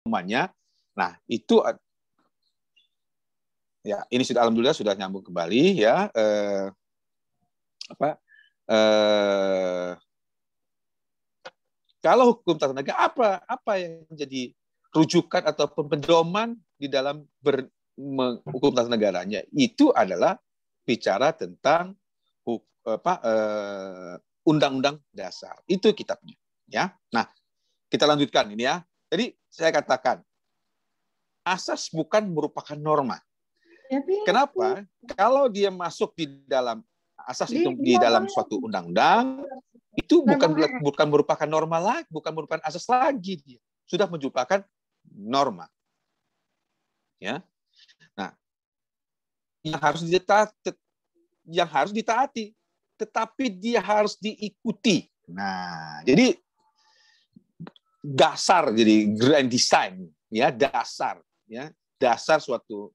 pedomannya. Nah, itu ya ini sudah alhamdulillah sudah nyambung kembali ya. Kalau hukum tata negara apa yang menjadi rujukan atau pedoman di dalam hukum tata negaranya? Itu adalah bicara tentang undang-undang dasar. Itu kitabnya ya. Nah, kita lanjutkan ini ya. Jadi saya katakan asas bukan merupakan norma. Kenapa? Kalau dia masuk di dalam asas itu di dalam suatu undang-undang, itu bukan merupakan norma lagi, bukan merupakan asas lagi, dia sudah merupakan norma. Ya. Nah, yang harus ditaati, tetapi dia harus diikuti. Nah, jadi dasar, jadi grand design, ya dasar, ya dasar suatu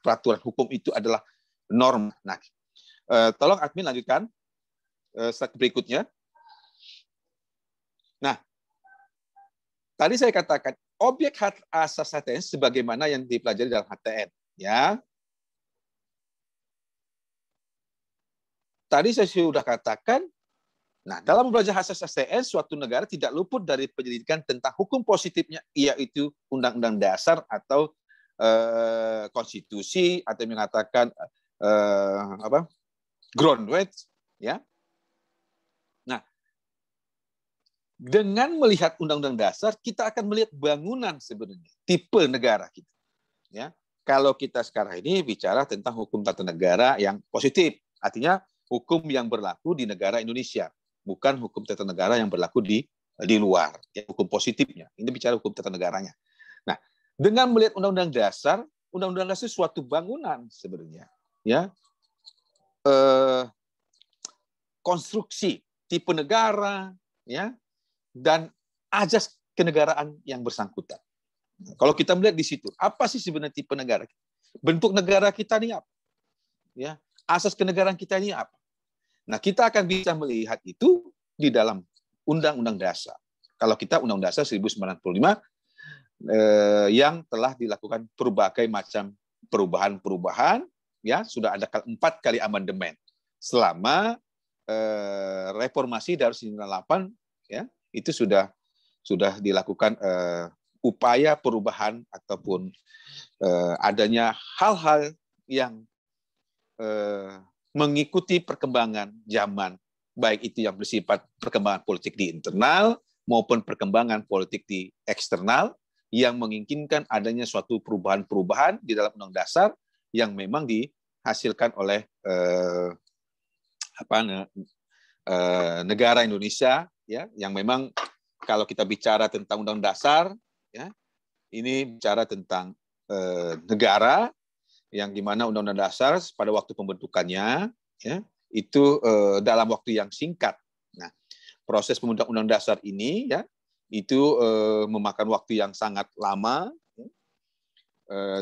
peraturan hukum itu adalah norma. Nah, tolong admin lanjutkan slide berikutnya. Nah, tadi saya katakan objek asas HTN sebagaimana yang dipelajari dalam HTN, ya. Tadi saya sudah katakan, nah dalam belajar asas HTN, suatu negara tidak luput dari penyelidikan tentang hukum positifnya, yaitu undang-undang dasar atau konstitusi, atau mengatakan ground rights, ya. Nah, dengan melihat undang-undang dasar, kita akan melihat bangunan sebenarnya, tipe negara kita. Ya, kalau kita sekarang ini bicara tentang hukum tata negara yang positif, artinya hukum yang berlaku di negara Indonesia, bukan hukum tata negara yang berlaku di luar, ya, hukum positifnya. Ini bicara hukum tata negaranya. Nah, dengan melihat undang-undang dasar suatu bangunan sebenarnya, ya, konstruksi tipe negara, ya, dan azas kenegaraan yang bersangkutan. Kalau kita melihat di situ, apa sih sebenarnya tipe negara? Bentuk negara kita ini apa? Ya, asas kenegaraan kita ini apa? Nah, kita akan bisa melihat itu di dalam Undang-Undang Dasar. Kalau kita Undang-Undang Dasar 1945 yang telah dilakukan berbagai macam perubahan-perubahan, ya, sudah ada 4 kali amandemen selama reformasi dari 98, ya, itu sudah dilakukan upaya perubahan ataupun adanya hal-hal yang mengikuti perkembangan zaman, baik itu yang bersifat perkembangan politik di internal maupun perkembangan politik di eksternal, yang menginginkan adanya suatu perubahan-perubahan di dalam Undang Dasar yang memang dihasilkan oleh negara Indonesia, ya, yang memang kalau kita bicara tentang Undang Dasar, ya, ini bicara tentang negara yang dimana Undang-Undang Dasar pada waktu pembentukannya, ya, itu dalam waktu yang singkat. Nah, proses pembentukan Undang Dasar ini, ya, itu memakan waktu yang sangat lama, ya,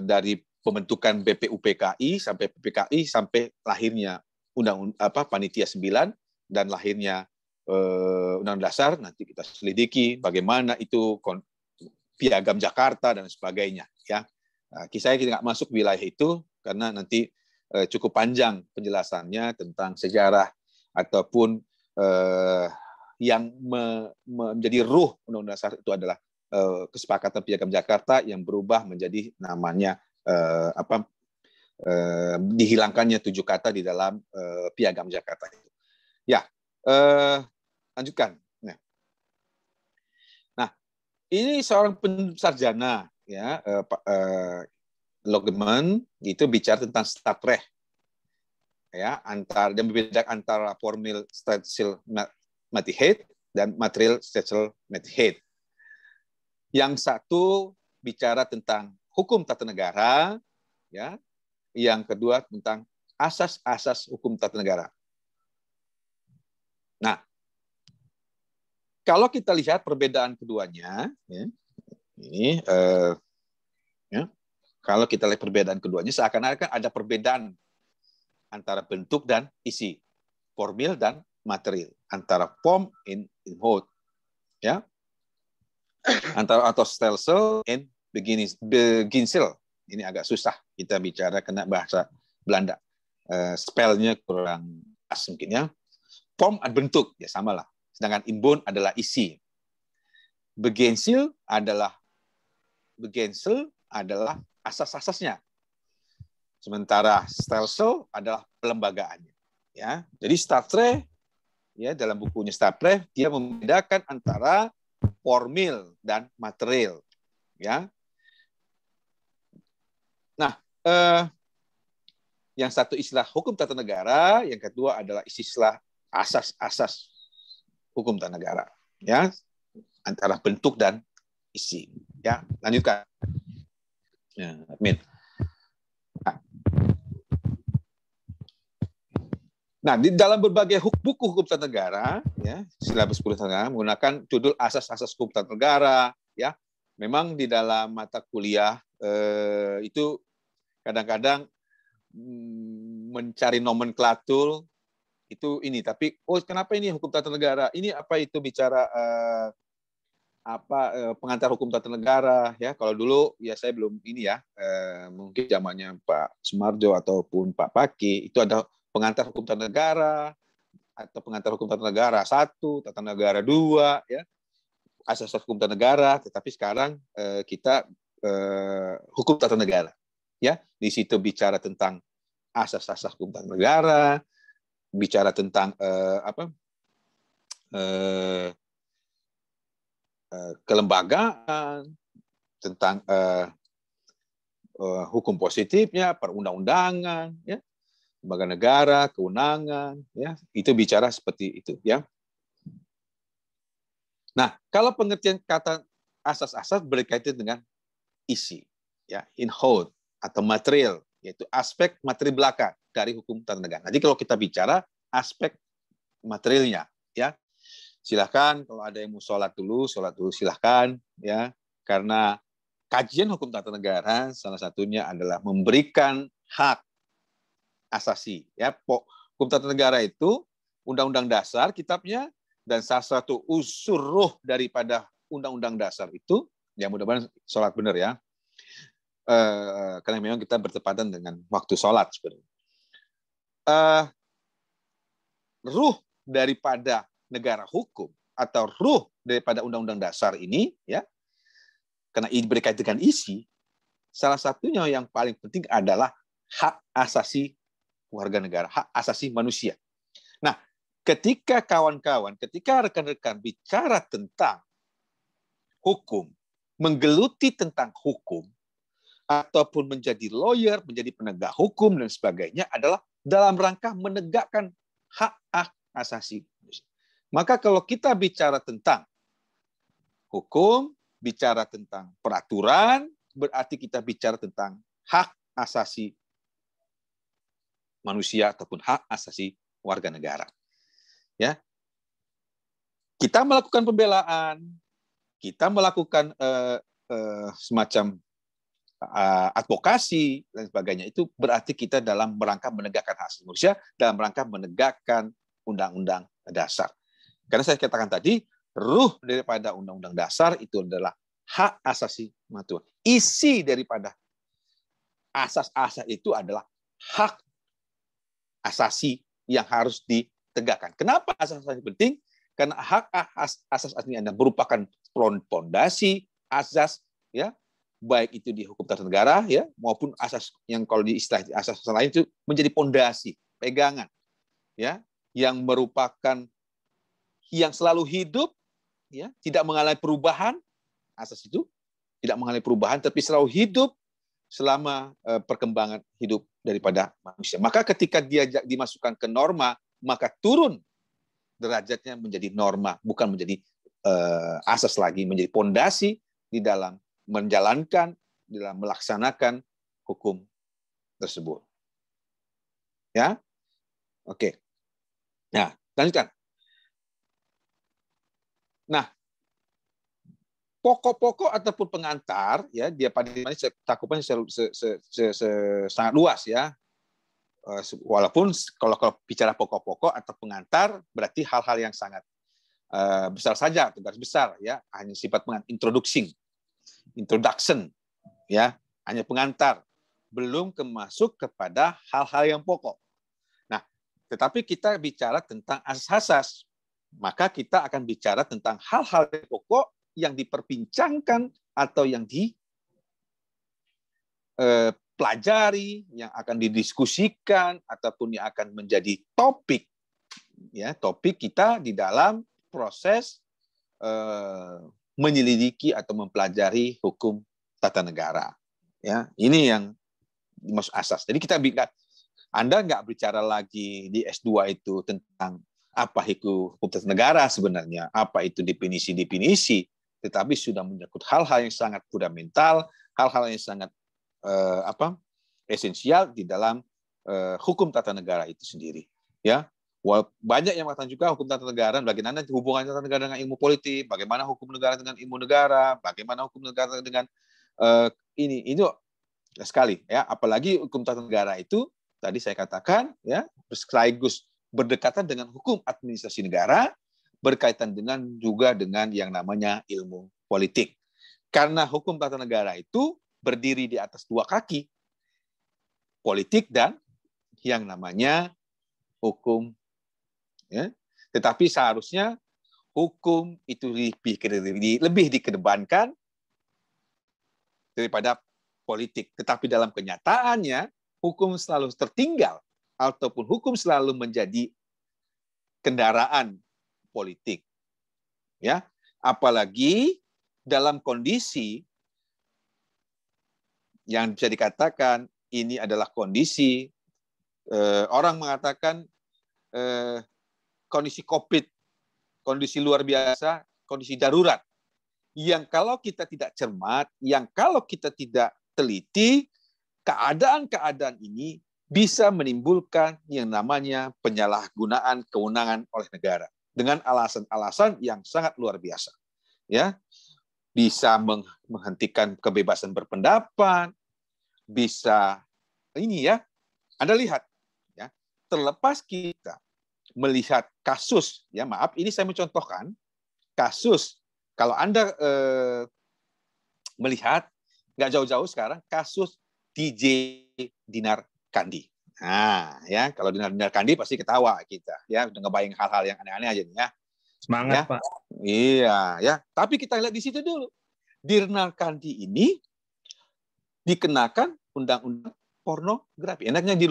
dari pembentukan BPUPKI sampai PPKI sampai lahirnya Panitia 9 dan lahirnya Undang Dasar. Nanti kita selidiki bagaimana itu Piagam Jakarta dan sebagainya, ya. Nah, saya tidak masuk wilayah itu karena nanti cukup panjang penjelasannya tentang sejarah ataupun yang menjadi ruh Undang-Undang Dasar itu adalah kesepakatan Piagam Jakarta yang berubah menjadi namanya dihilangkannya 7 kata di dalam Piagam Jakarta itu. Ya, lanjutkan. Nah, ini seorang sarjana, ya, Logeman itu bicara tentang Stadtrecht, ya, dan membedakan antara formil Staatsrechtmäßigkeit dan material Staatsrechtmäßigkeit. Yang satu bicara tentang hukum tata negara, ya. Yang kedua tentang asas-asas hukum tata negara. Nah, kalau kita lihat perbedaan keduanya, ya, ini, ya, kalau kita lihat perbedaan keduanya, seakan-akan ada perbedaan antara bentuk dan isi, formil dan material, antara form in inhoud, ya. atau Stelsel and Beginsel. Ini agak susah kita bicara kena bahasa Belanda. Spellnya kurang pas mungkin ya. Form bentuk ya samalah. Sedangkan inbound adalah isi. Beginsel adalah asas-asasnya. Sementara Stelsel adalah pelembagaannya. Ya, jadi Sartre ya dalam bukunya Sartre dia membedakan antara formil dan material. Ya. Nah, yang satu istilah hukum tata negara, yang kedua adalah istilah asas-asas hukum tata negara. Ya, antara bentuk dan isi. Ya, lanjutkan. Ya, admin. Nah, di dalam berbagai buku hukum tata negara, ya, silabus hukum tata negara menggunakan judul asas-asas hukum tata negara, ya. Memang di dalam mata kuliah itu kadang-kadang mencari nomenklatur itu ini, tapi kenapa ini hukum tata negara? Ini apa itu bicara pengantar hukum tata negara ya. Kalau dulu ya saya belum ini ya, mungkin zamannya Pak Sumarjo ataupun Pak Paki itu ada pengantar hukum tata negara atau pengantar hukum tata negara 1, tata negara 2 ya. Asas hukum tata negara, tetapi sekarang kita hukum tata negara ya. Di situ bicara tentang asas-asas hukum tata negara, bicara tentang kelembagaan, tentang hukum positifnya, perundang-undangan, ya, lembaga negara, kewenangan, ya, itu bicara seperti itu, ya. Nah, kalau pengertian kata asas-asas berkaitan dengan isi, ya, inhoud atau material, yaitu aspek materi belakang dari hukum tata negara. Jadi kalau kita bicara aspek materialnya, ya. Silakan kalau ada yang mau sholat dulu silakan ya, karena kajian hukum tata negara salah satunya adalah memberikan hak asasi ya. Hukum tata negara itu undang-undang dasar kitabnya, dan salah satu unsur ruh daripada undang-undang dasar itu ya, mudah-mudahan sholat benar ya, karena memang kita bertepatan dengan waktu sholat sebenarnya. Ruh daripada negara hukum atau ruh daripada undang-undang dasar ini ya, karena ini berkaitan dengan isi, salah satunya yang paling penting adalah hak asasi warga negara, hak asasi manusia. Nah, ketika rekan-rekan bicara tentang hukum, menggeluti tentang hukum, ataupun menjadi lawyer, menjadi penegak hukum dan sebagainya, adalah dalam rangka menegakkan hak asasi. Maka kalau kita bicara tentang hukum, bicara tentang peraturan, berarti kita bicara tentang hak asasi manusia ataupun hak asasi warga negara. Ya, kita melakukan pembelaan, kita melakukan semacam advokasi dan sebagainya, itu berarti kita dalam rangka menegakkan hak asasi manusia, dalam rangka menegakkan undang-undang dasar. Karena saya katakan tadi, ruh daripada undang-undang dasar itu adalah hak asasi manusia. Isi daripada asas-asas itu adalah hak asasi yang harus ditegakkan. Kenapa asas-asas penting? Karena hak asas ini merupakan pondasi asas ya, baik itu di hukum tata negara ya, maupun asas yang kalau di istilah asas lain itu menjadi pondasi, pegangan ya, yang merupakan yang selalu hidup ya, tidak mengalami perubahan. Asas itu tidak mengalami perubahan tapi selalu hidup selama perkembangan hidup daripada manusia. Maka ketika dia dimasukkan ke norma, maka turun derajatnya menjadi norma, bukan menjadi asas lagi, menjadi pondasi di dalam menjalankan, di dalam melaksanakan hukum tersebut. Ya, oke. Nah, lanjutkan. Nah, pokok-pokok ataupun pengantar ya, dia pada cakupannya sangat luas ya. Walaupun kalau bicara pokok-pokok atau pengantar berarti hal-hal yang sangat besar saja, garis besar ya, hanya sifat introduction ya, hanya pengantar, belum masuk kepada hal-hal yang pokok. Nah, tetapi kita bicara tentang asas-asas, maka kita akan bicara tentang hal-hal yang pokok yang diperbincangkan atau yang pelajari, yang akan didiskusikan ataupun yang akan menjadi topik ya, topik kita di dalam proses menyelidiki atau mempelajari hukum tata negara. Ya, ini yang dimaksud asas. Jadi Anda nggak bicara lagi di S2 itu tentang apa hukum tata negara sebenarnya, apa itu definisi-definisi, tetapi sudah menyangkut hal-hal yang sangat fundamental, hal-hal yang sangat esensial di dalam hukum tata negara itu sendiri. Ya, banyak yang mengatakan juga hukum tata negara, bagaimana hubungan tata negara dengan ilmu politik, bagaimana hukum negara dengan ilmu negara, bagaimana hukum negara dengan ini sekali ya, apalagi hukum tata negara itu tadi saya katakan ya, sekaligus berdekatan dengan hukum administrasi negara, berkaitan juga dengan yang namanya ilmu politik. Karena hukum tata negara itu berdiri di atas dua kaki, politik dan yang namanya hukum. Ya. Tetapi seharusnya hukum itu lebih dikedepankan daripada politik. Tetapi dalam kenyataannya, hukum selalu tertinggal ataupun hukum selalu menjadi kendaraan politik. Ya, apalagi dalam kondisi yang bisa dikatakan ini adalah kondisi orang mengatakan kondisi COVID, kondisi luar biasa, kondisi darurat. Yang kalau kita tidak cermat, yang kalau kita tidak teliti, keadaan-keadaan ini bisa menimbulkan yang namanya penyalahgunaan kewenangan oleh negara dengan alasan-alasan yang sangat luar biasa. Ya, bisa menghentikan kebebasan berpendapat, bisa ini ya. Anda lihat ya, terlepas kita melihat kasus ya, maaf ini saya mencontohkan kasus, kalau Anda melihat nggak jauh-jauh sekarang kasus DJ Dinar Kandi. Nah, ya kalau Dinar Kandi pasti ketawa kita, ya udah ngebayang hal-hal yang aneh-aneh aja nih ya. Semangat ya, Pak. Iya, ya. Tapi kita lihat di situ dulu. Dinar Kandi ini dikenakan undang-undang pornografi. Enaknya di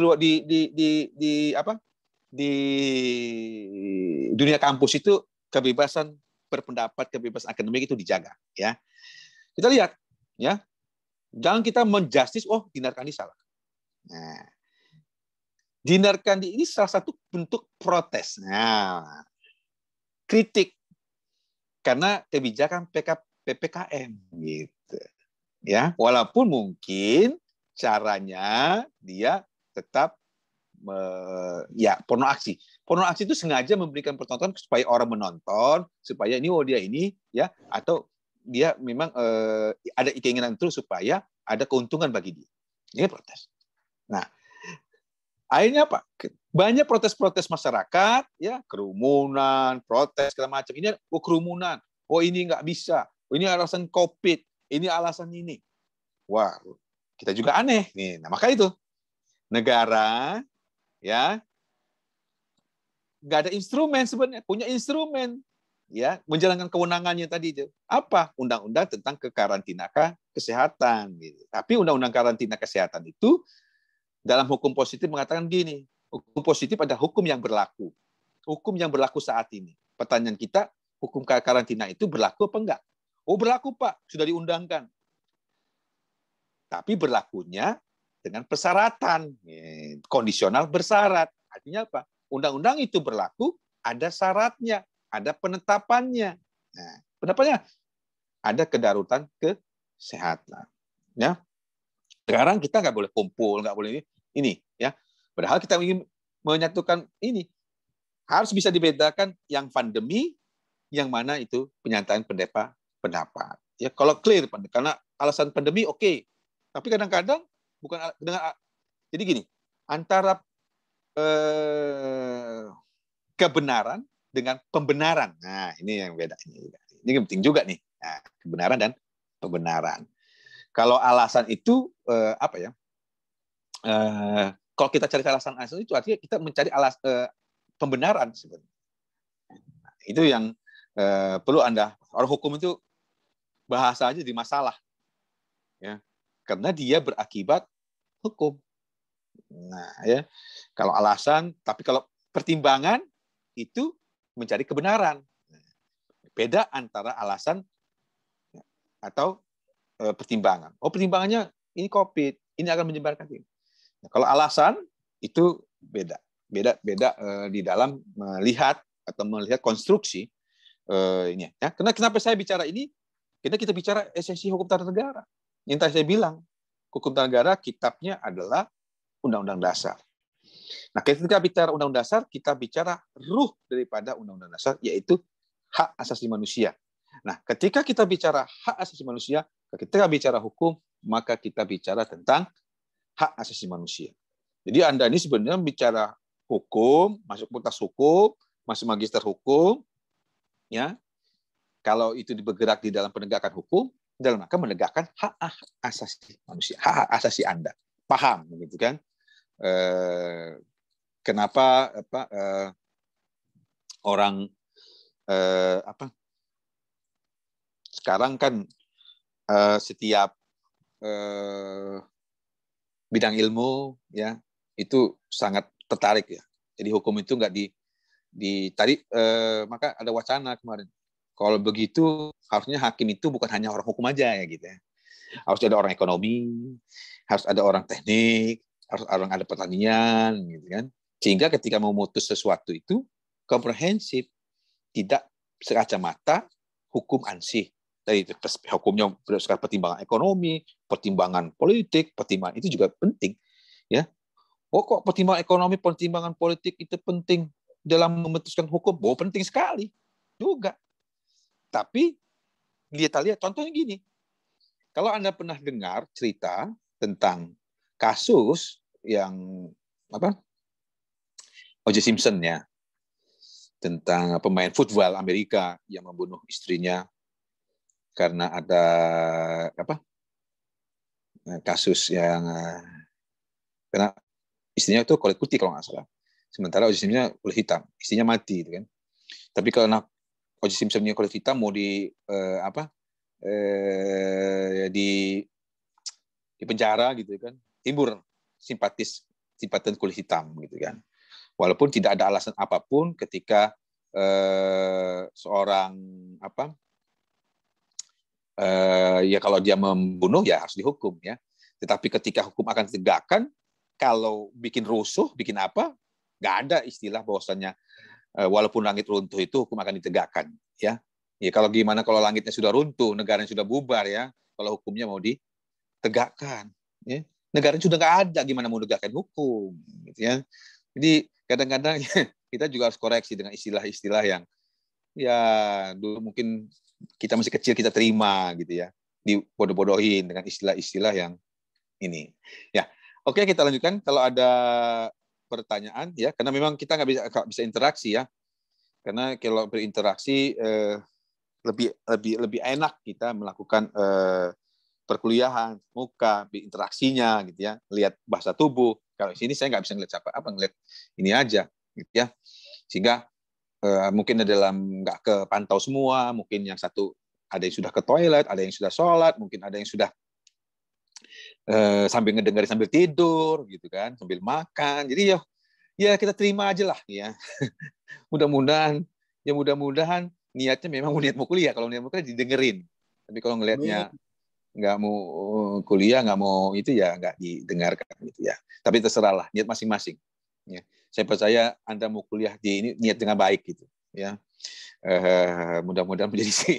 dunia kampus itu kebebasan berpendapat, kebebasan akademik itu dijaga. Ya, kita lihat, ya. Jangan kita menjustis, oh Dinar Kandi salah. Nah, Dinar Kandi ini salah satu bentuk protes. Nah, kritik karena kebijakan PPKM gitu. Ya, walaupun mungkin caranya dia tetap ya porno aksi. Porno aksi itu sengaja memberikan pertontonan supaya orang menonton, supaya ini dia ini ya, atau dia memang ada keinginan terus supaya ada keuntungan bagi dia. Ini protes. Nah, akhirnya apa? Banyak protes-protes masyarakat, ya kerumunan, protes segala macam. Ini kerumunan. Oh ini nggak bisa. Oh, ini alasan COVID. Ini alasan ini. Wah, kita juga aneh nih. Nah, maka itu negara ya nggak ada instrumen sebenarnya, punya instrumen ya menjalankan kewenangannya tadi itu. Apa? Undang-undang tentang kekarantina kesehatan gitu. Tapi undang-undang karantina kesehatan itu dalam hukum positif mengatakan gini, hukum positif ada hukum yang berlaku. Hukum yang berlaku saat ini. Pertanyaan kita, hukum karantina itu berlaku apa enggak? Oh berlaku Pak, sudah diundangkan. Tapi berlakunya dengan persyaratan, kondisional bersyarat. Artinya apa? Undang-undang itu berlaku, ada syaratnya, ada penetapannya. Nah, penetapannya ada kedaruratan kesehatan. Ya, sekarang kita nggak boleh kumpul, nggak boleh ini, ya. Padahal kita ingin menyatukan ini, harus bisa dibedakan yang pandemi, yang mana itu penyataan pendapat. Ya, kalau clear, karena alasan pandemi oke. Tapi kadang-kadang bukan dengan jadi gini, antara kebenaran dengan pembenaran. Nah, ini yang bedanya. Ini penting juga nih. Nah, kebenaran dan pembenaran. Kalau alasan itu apa ya? Kalau kita cari alasan itu artinya kita mencari pembenaran sebenarnya. Nah, itu yang perlu Anda. Orang hukum itu bahasa aja di masalah, ya, karena dia berakibat hukum. Nah, ya, kalau alasan, tapi kalau pertimbangan itu mencari kebenaran. Beda antara alasan atau pertimbangan. Oh, pertimbangannya ini COVID, ini akan menyebarkan ini. Nah, kalau alasan itu beda di dalam melihat konstruksi ini. Ya, kenapa saya bicara ini? Karena kita bicara esensi hukum tata negara. Yang tadi saya bilang, hukum tata negara kitabnya adalah Undang-Undang Dasar. Nah, ketika bicara Undang-Undang Dasar, kita bicara ruh daripada Undang-Undang Dasar, yaitu hak asasi manusia. Nah, ketika kita bicara hak asasi manusia, ketika bicara hukum, maka kita bicara tentang hak asasi manusia. Jadi Anda ini sebenarnya bicara hukum, masuk fakultas hukum, masuk magister hukum, ya. Kalau itu bergerak di dalam penegakan hukum, dalam rangka menegakkan hak asasi manusia, hak asasi Anda. Paham, begitu kan? Kenapa orang sekarang kan setiap bidang ilmu, ya, itu sangat tertarik, ya. Jadi hukum itu nggak tadi maka ada wacana kemarin. Kalau begitu harusnya hakim itu bukan hanya orang hukum aja, ya, gitu, ya. Harus ada orang ekonomi, harus ada orang teknik, harus ada pertanian, gitu kan. Sehingga ketika memutus sesuatu itu komprehensif, tidak sekacamata hukum ansih. Dari hukumnya berdasarkan pertimbangan ekonomi, pertimbangan politik, pertimbangan itu juga penting, ya. Oh, kok pertimbangan ekonomi, pertimbangan politik itu penting dalam memutuskan hukum? Oh, penting sekali juga. Tapi kita lihat contohnya gini. Kalau Anda pernah dengar cerita tentang kasus yang O.J. Simpson, ya, tentang pemain football Amerika yang membunuh istrinya karena ada kasus yang karena istrinya itu kulit putih kalau nggak salah. Sementara O.J. Simpson kulit hitam, istrinya mati, gitu kan. Tapi karena O.J. Simpson-nya kulit hitam mau di penjara, gitu kan, timbul simpatisan kulit hitam, gitu kan. Walaupun tidak ada alasan apapun ketika seorang ya kalau dia membunuh ya harus dihukum, ya. Tetapi ketika hukum akan ditegakkan, kalau bikin rusuh, bikin apa, nggak ada istilah bahwasannya walaupun langit runtuh itu hukum akan ditegakkan, ya. Ya kalau gimana kalau langitnya sudah runtuh, negaranya sudah bubar, ya. Kalau hukumnya mau ditegakkan, ya. Negaranya sudah nggak ada, gimana mau tegakkan hukum, gitu, ya. Jadi kadang-kadang kita juga harus koreksi dengan istilah-istilah yang ya dulu mungkin kita masih kecil kita terima, gitu, ya. Dibodoh-bodohin dengan istilah-istilah yang ini. Ya, oke, kita lanjutkan. Kalau ada pertanyaan, ya, karena memang kita nggak bisa interaksi, ya. Karena kalau berinteraksi lebih enak kita melakukan perkuliahan muka, interaksinya, gitu, ya, lihat bahasa tubuh. Kalau di sini saya nggak bisa ngeliat ngeliat ini aja, gitu, ya. Sehingga mungkin dalam nggak kepantau semua, mungkin yang satu ada yang sudah ke toilet, ada yang sudah sholat, mungkin ada yang sudah sambil ngedengerin sambil tidur, gitu kan, sambil makan. Jadi ya kita terima aja lah, ya. mudah-mudahan niatnya memang niat mau kuliah. Kalau niat mau kuliah didengerin. Tapi kalau ngelihatnya nggak mau kuliah, nggak mau itu, ya nggak didengarkan, gitu, ya. Tapi terserahlah niat masing-masing, ya. Saya percaya Anda mau kuliah di ini niat dengan baik, gitu, ya. Mudah-mudahan menjadi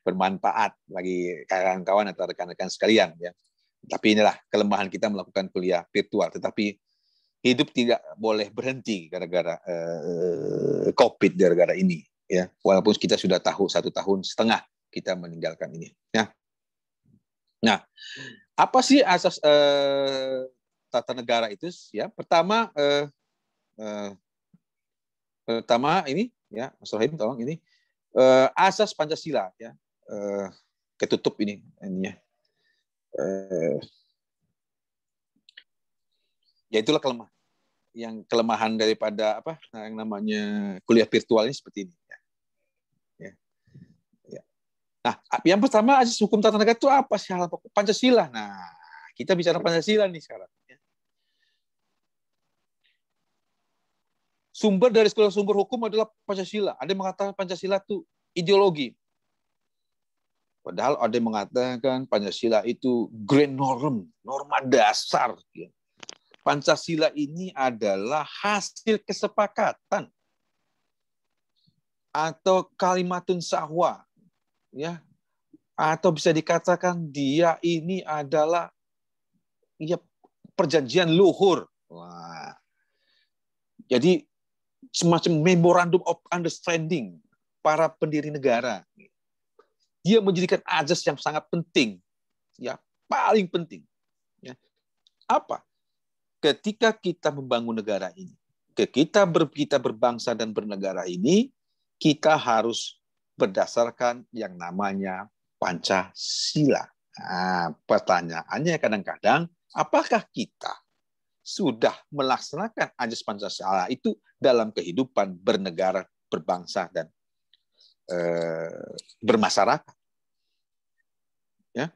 bermanfaat bagi kawan-kawan atau rekan-rekan sekalian, ya. Tapi inilah kelemahan kita melakukan kuliah virtual. Tetapi hidup tidak boleh berhenti gara-gara COVID, gara-gara ini, ya. Walaupun kita sudah tahu 1,5 tahun kita meninggalkan ini, ya. Nah, apa sih asas tata negara itu, ya? Pertama ini Ya, Mas Rohim, tolong ini asas Pancasila, ya, ketutup ininya. Ya itulah kelemahan daripada apa yang namanya kuliah virtual ini seperti ini. Ya. Ya. Nah, yang pertama asas hukum tata negara itu apa sih? Hal pokok Pancasila. Nah, kita bicara Pancasila nih sekarang. Sumber dari segala sumber hukum adalah Pancasila. Ada yang mengatakan Pancasila itu ideologi. Padahal ada yang mengatakan Pancasila itu grand norm, norma dasar. Pancasila ini adalah hasil kesepakatan atau kalimatun sahwa, ya, atau bisa dikatakan dia ini adalah ya perjanjian luhur. Wah. Jadi semacam memorandum of understanding para pendiri negara. Dia menjadikan azas yang sangat penting, ya paling penting. Ya. Apa? Ketika kita membangun negara ini, kita berbangsa dan bernegara ini, kita harus berdasarkan yang namanya Pancasila. Nah, pertanyaannya kadang-kadang, apakah kita sudah melaksanakan azas Pancasila itu dalam kehidupan bernegara, berbangsa, dan bermasyarakat? Ya.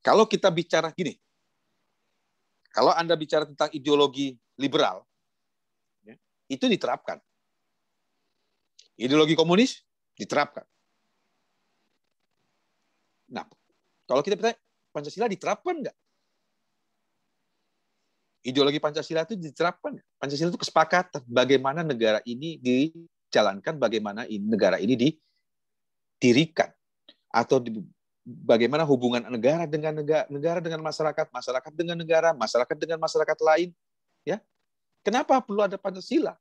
Kalau kita bicara gini, kalau Anda bicara tentang ideologi liberal, ya, itu diterapkan. Ideologi komunis diterapkan. Nah, kalau kita bertanya, Pancasila diterapkan nggak? Ideologi Pancasila itu diterapkan nggak? Pancasila itu kesepakatan bagaimana negara ini dijalankan, bagaimana negara ini didirikan, atau bagaimana hubungan negara dengan masyarakat, masyarakat dengan negara, masyarakat dengan masyarakat lain. Ya, kenapa perlu ada Pancasila?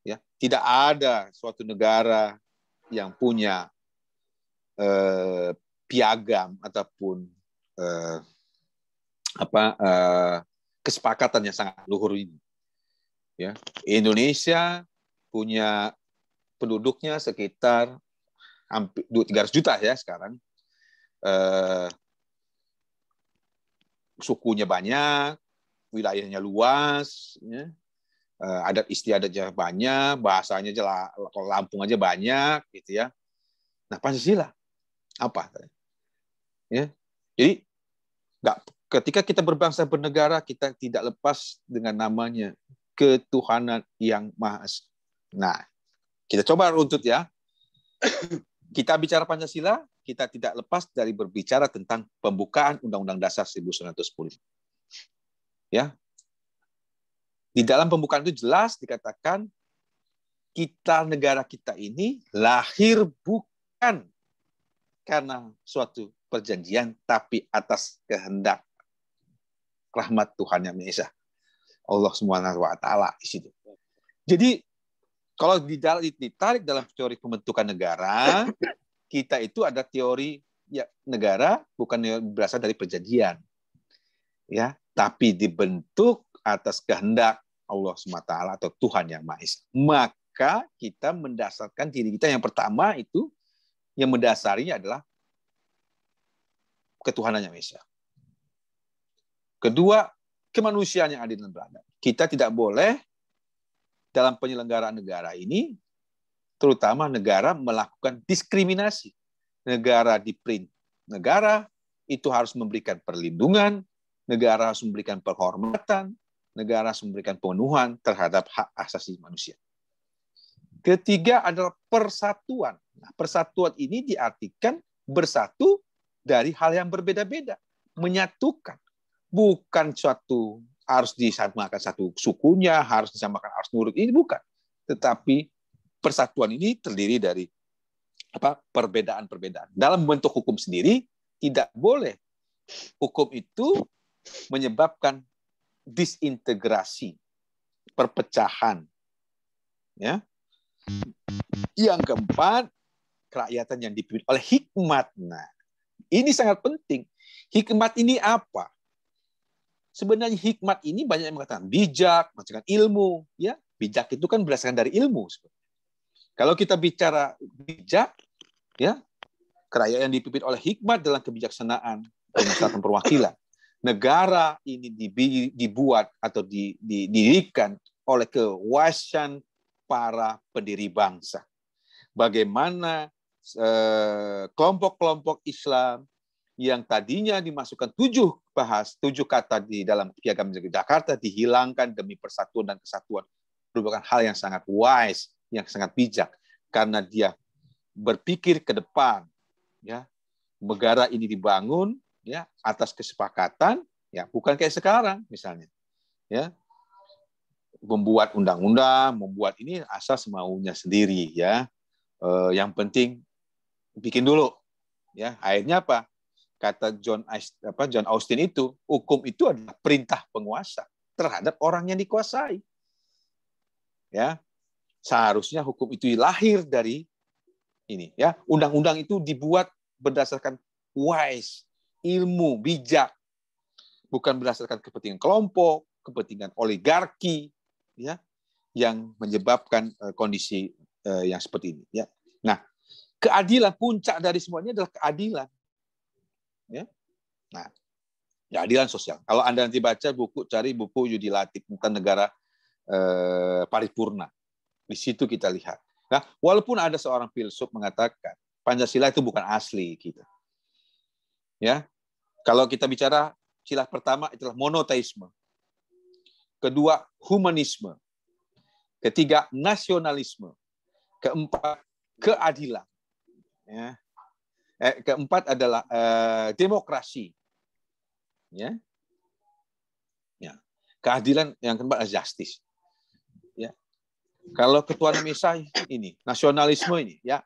Ya, tidak ada suatu negara yang punya piagam ataupun kesepakatan yang sangat luhur ini. Ya, Indonesia punya penduduknya sekitar hampir 300 juta ya sekarang. Sukunya banyak, wilayahnya luas, ya. Adat istiadatnya banyak, bahasanya kalau Lampung aja banyak, gitu ya. Nah, Pancasila apa? Ya, jadi ketika kita berbangsa bernegara, kita tidak lepas dengan namanya ketuhanan yang Maha Esa. Nah, kita coba runtut ya. Kita bicara Pancasila, kita tidak lepas dari berbicara tentang pembukaan Undang-Undang Dasar 1945. Ya. Di dalam pembukaan itu jelas dikatakan negara kita ini lahir bukan karena suatu perjanjian, tapi atas kehendak rahmat Tuhan Yang Maha Esa, Allah Subhanahu wa taala di situ. Jadi kalau ditarik dalam teori pembentukan negara, kita itu ada teori ya negara bukan berasal dari perjanjian. Ya, tapi dibentuk atas kehendak Allah SWT atau Tuhan Yang Maha Esa. Maka kita mendasarkan diri kita yang pertama itu, yang mendasarinya adalah ketuhanan Yang Maha Esa. Kedua, kemanusiaan yang adil dan beradab. Kita tidak boleh dalam penyelenggaraan negara ini, terutama negara melakukan diskriminasi. Negara negara itu harus memberikan perlindungan, negara harus memberikan penghormatan, negara harus memberikan pemenuhan terhadap hak asasi manusia. Ketiga adalah persatuan. Nah, persatuan ini diartikan bersatu dari hal yang berbeda-beda, menyatukan. Bukan suatu harus disamakan satu sukunya, harus disamakan harus nurut, ini bukan. Tetapi persatuan ini terdiri dari perbedaan-perbedaan. Dalam bentuk hukum sendiri tidak boleh hukum itu menyebabkan disintegrasi, perpecahan. Ya. Yang keempat, kerakyatan yang dipimpin oleh hikmat. Nah, ini sangat penting. Hikmat ini apa? Sebenarnya hikmat ini banyak yang mengatakan bijak, mengatakan ilmu, ya, Bijak itu kan berdasarkan dari ilmu. Kalau kita bicara bijak, ya, kerajaan yang dipimpin oleh hikmat dalam kebijaksanaan, pemusatan perwakilan. Negara ini dibuat atau didirikan oleh kewasan para pendiri bangsa. Bagaimana kelompok-kelompok Islam yang tadinya dimasukkan 7 kata di dalam Piagam Jakarta dihilangkan demi persatuan dan kesatuan, merupakan hal yang sangat wise, yang sangat bijak, karena dia berpikir ke depan, ya, negara ini dibangun, ya, atas kesepakatan, ya, bukan kayak sekarang misalnya, ya, membuat undang-undang, membuat ini asal semaunya sendiri, ya, yang penting bikin dulu, ya, akhirnya apa? Kata John Austin itu, hukum itu adalah perintah penguasa terhadap orang yang dikuasai. Ya, seharusnya hukum itu lahir dari ini. Ya, undang-undang itu dibuat berdasarkan wise, ilmu, bijak, bukan berdasarkan kepentingan kelompok, kepentingan oligarki, ya, yang menyebabkan kondisi yang seperti ini. Ya, nah, keadilan, puncak dari semuanya adalah keadilan. Ya. Nah, keadilan sosial. Kalau Anda nanti baca cari buku Yudi Latif tentang negara paripurna. Di situ kita lihat. Nah, walaupun ada seorang filsuf mengatakan Pancasila itu bukan asli gitu. Ya. Kalau kita bicara sila pertama itulah monoteisme. Kedua, humanisme. Ketiga, nasionalisme. Keempat, keadilan. Ya. Keempat adalah demokrasi, ya, ya, keadilan. Yang keempat adalah justice, ya. Kalau ketuhanan Esa ini, nasionalisme ini, ya,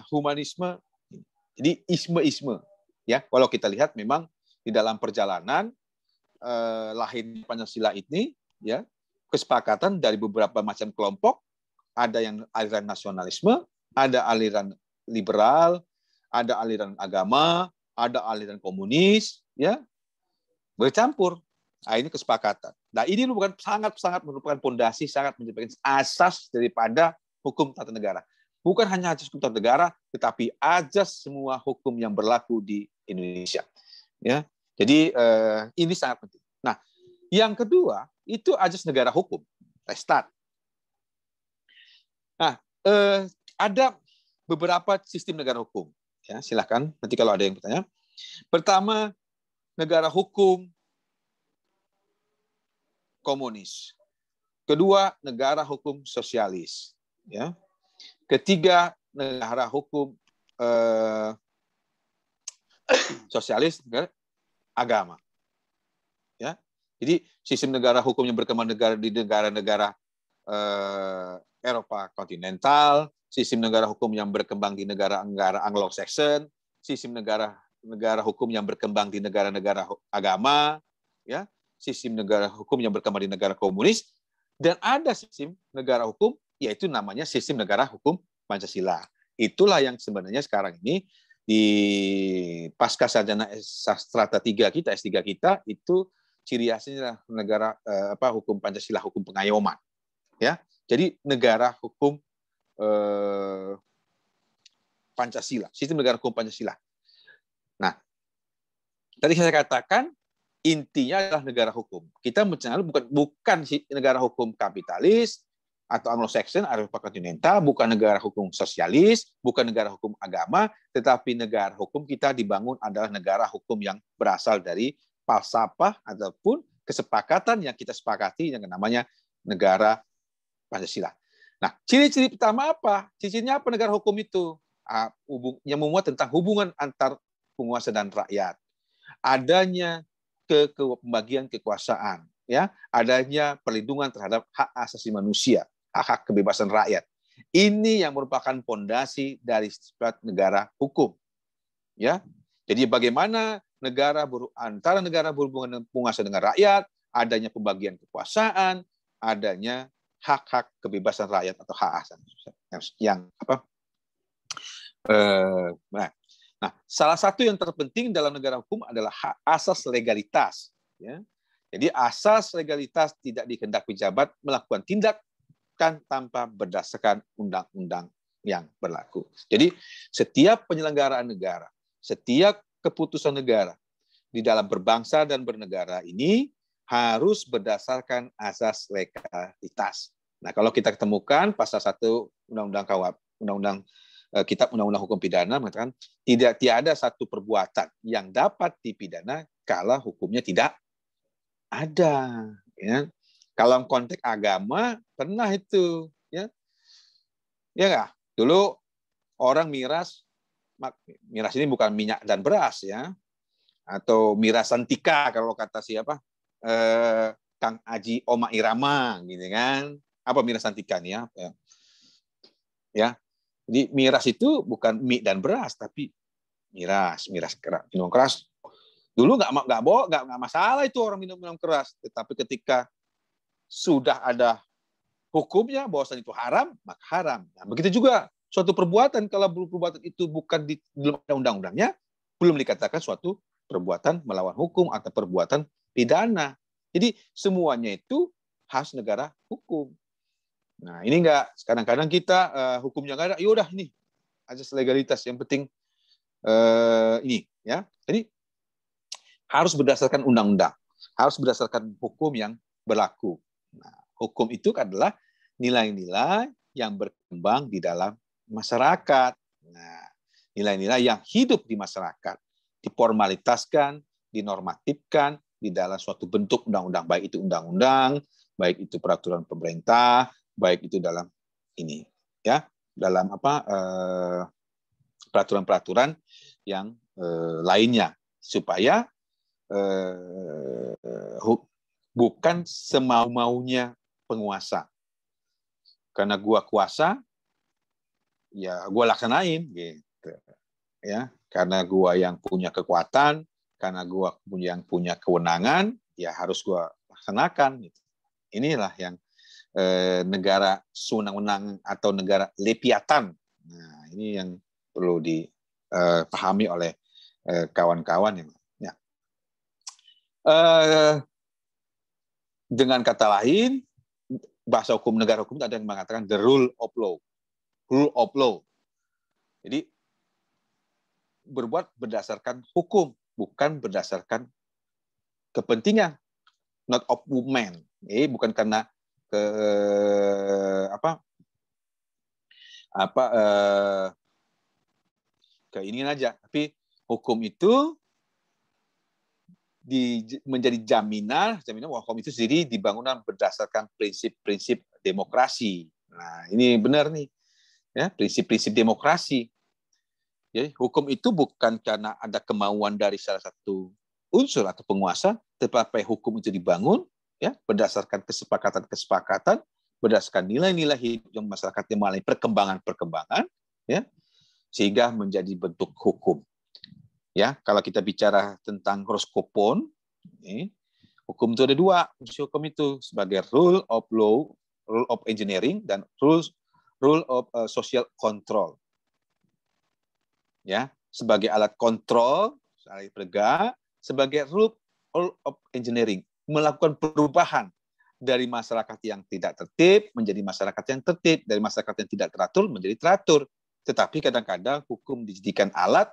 humanisme, jadi isme, ya. Kalau kita lihat memang di dalam perjalanan lahir Pancasila ini, ya, kesepakatan dari beberapa macam kelompok, ada yang aliran nasionalisme, ada aliran liberal, ada aliran agama, ada aliran komunis, ya, bercampur. Nah, ini kesepakatan. Nah, ini sangat merupakan pondasi, sangat merupakan asas daripada hukum tata negara. Bukan hanya asas hukum tata negara, tetapi asas semua hukum yang berlaku di Indonesia. Ya, jadi ini sangat penting. Nah, yang kedua itu asas negara hukum, Restat. Nah, ada beberapa sistem negara hukum. Ya, silakan nanti kalau ada yang bertanya. Pertama, negara hukum komunis. Kedua, negara hukum sosialis. Ya. Ketiga, negara hukum sosialis, agama. Ya. Jadi sistem negara hukum yang berkembang di negara-negara Eropa kontinental, sistem negara hukum yang berkembang di negara-negara Anglo-Saxon, sistem negara hukum yang berkembang di negara-negara agama, ya, sistem negara hukum yang berkembang di negara komunis, dan ada sistem negara hukum yaitu namanya sistem negara hukum Pancasila. Itulah yang sebenarnya sekarang ini di pasca sarjana strata 3 kita, S3 kita, itu ciri khasnya negara hukum Pancasila, hukum pengayoman. Ya, jadi negara hukum Pancasila, sistem negara hukum Pancasila. Nah, tadi saya katakan intinya adalah negara hukum. Kita mencari bukan negara hukum kapitalis atau Anglo-Saxon, Eropa kontinental, bukan negara hukum sosialis, bukan negara hukum agama, tetapi negara hukum kita dibangun adalah negara hukum yang berasal dari falsafah ataupun kesepakatan yang kita sepakati yang namanya negara Pancasila. Nah, ciri-ciri pertama apa? Cirinya apa negara hukum itu? Yang memuat tentang hubungan antar penguasa dan rakyat. Adanya pembagian kekuasaan, ya, adanya perlindungan terhadap hak asasi manusia, hak-hak kebebasan rakyat. Ini yang merupakan pondasi dari sifat negara hukum. Ya. Jadi bagaimana antara negara berhubungan dengan penguasa dengan rakyat, adanya pembagian kekuasaan, adanya hak-hak kebebasan rakyat atau hak asasi yang apa? Nah, salah satu yang terpenting dalam negara hukum adalah hak asas legalitas. Ya. Jadi asas legalitas tidak dikehendaki pejabat melakukan tindakan tanpa berdasarkan undang-undang yang berlaku. Jadi setiap penyelenggaraan negara, setiap keputusan negara di dalam berbangsa dan bernegara ini harus berdasarkan asas legalitas. Nah, kalau kita ketemukan pasal 1 Undang-Undang KUHP, Kitab Undang-Undang Hukum Pidana mengatakan tiada satu perbuatan yang dapat dipidana kalau hukumnya tidak ada. Ya. Kalau konteks agama pernah itu, ya nggak? Dulu orang miras ini bukan minyak dan beras ya, atau miras Santika kalau kata siapa? Kang Aji Oma Irama gitu kan. Apa miras Santika nih ya? Ya. Jadi miras itu bukan mie dan beras tapi miras keras, minum keras. Dulu nggak masalah itu orang minum keras, tetapi ketika sudah ada hukumnya bahwasanya itu haram, maka haram. Nah, begitu juga suatu perbuatan kalau perbuatan itu bukan di belum ada undang-undangnya, belum dikatakan suatu perbuatan melawan hukum atau perbuatan pidana. Jadi semuanya itu khas negara hukum. Nah, ini enggak. Kadang-kadang kita hukumnya enggak ada, yaudah ini asas legalitas yang penting ini ya. Jadi harus berdasarkan undang-undang, harus berdasarkan hukum yang berlaku. Nah, hukum itu adalah nilai-nilai yang berkembang di dalam masyarakat. Nah, nilai-nilai yang hidup di masyarakat, diformalitaskan, dinormatifkan di dalam suatu bentuk undang-undang, baik itu undang-undang, baik itu peraturan pemerintah, baik itu dalam ini, ya, dalam peraturan-peraturan yang lainnya, supaya bukan semau-maunya penguasa. Karena gua kuasa, ya gua laksanain gitu. Ya, karena gua yang punya kekuatan, karena gua yang punya kewenangan, ya harus gua laksanakan gitu. Inilah yang negara sewenang-wenang atau negara leviatan. Nah, ini yang perlu dipahami oleh kawan-kawan yang dengan kata lain, bahasa hukum negara hukum ada yang mengatakan the rule of law. Rule of law. Jadi berbuat berdasarkan hukum, bukan berdasarkan kepentingan. Not of women. Bukan karena keinginan aja, tapi hukum itu menjadi jaminan bahwa hukum itu sendiri dibangun berdasarkan prinsip-prinsip demokrasi. Nah, ini benar nih, ya, prinsip-prinsip demokrasi. Jadi hukum itu bukan karena ada kemauan dari salah satu unsur atau penguasa, tetapi hukum itu dibangun, ya, berdasarkan kesepakatan, berdasarkan nilai-nilai hidup yang masyarakat yang melalui perkembangan, ya, sehingga menjadi bentuk hukum. Ya, kalau kita bicara tentang Roskopon, hukum itu ada dua. Hukum itu sebagai rule of law, rule of engineering, dan rule of social control. Ya, sebagai alat kontrol, alat penegak, sebagai rule of engineering, melakukan perubahan dari masyarakat yang tidak tertib menjadi masyarakat yang tertib, dari masyarakat yang tidak teratur menjadi teratur. Tetapi kadang-kadang hukum dijadikan alat,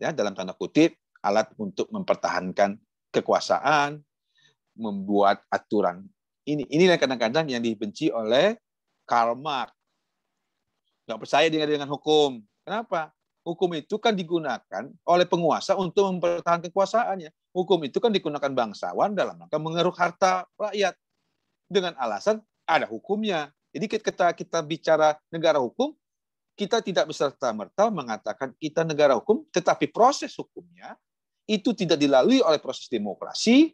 ya, dalam tanda kutip, alat untuk mempertahankan kekuasaan, membuat aturan. Inilah kadang-kadang yang dibenci oleh Karl Marx. Nggak percaya dengan hukum. Kenapa? Hukum itu kan digunakan oleh penguasa untuk mempertahankan kekuasaannya. Hukum itu kan digunakan bangsawan dalam rangka mengeruk harta rakyat. Dengan alasan ada hukumnya. Jadi ketika kita bicara negara hukum, kita tidak berserta-merta mengatakan kita negara hukum, tetapi proses hukumnya itu tidak dilalui oleh proses demokrasi,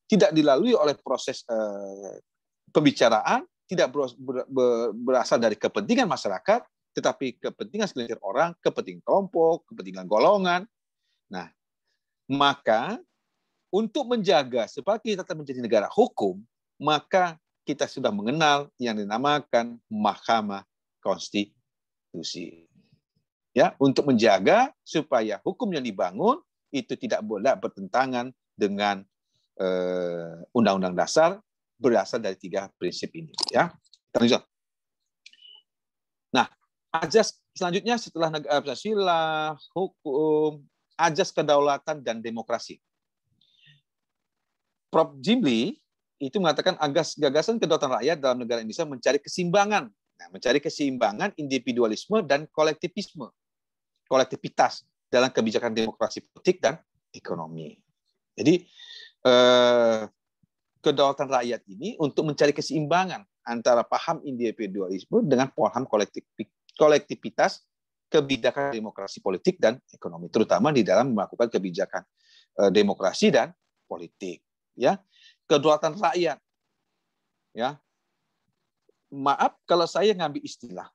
tidak dilalui oleh proses pembicaraan, tidak berasal dari kepentingan masyarakat, tetapi kepentingan segelintir orang, kepentingan kelompok, kepentingan golongan. Nah, maka untuk menjaga supaya kita tetap menjadi negara hukum, maka kita sudah mengenal yang dinamakan Mahkamah Konstitusi. Ya, untuk menjaga supaya hukum yang dibangun itu tidak boleh bertentangan dengan Undang-Undang Dasar berasal dari 3 prinsip ini. Ya, lanjut. Nah, ajas selanjutnya setelah Pancasila, hukum, ajas kedaulatan dan demokrasi. Prof. Jimli itu mengatakan gagasan kedaulatan rakyat dalam negara Indonesia mencari keseimbangan. Nah, mencari keseimbangan individualisme dan kolektivitas dalam kebijakan demokrasi politik dan ekonomi. Jadi, kedaulatan rakyat ini untuk mencari keseimbangan antara paham individualisme dengan paham kolektivitas kebijakan demokrasi politik dan ekonomi, terutama di dalam melakukan kebijakan demokrasi dan politik. Ya, kedaulatan rakyat. Ya, maaf kalau saya ngambil istilah.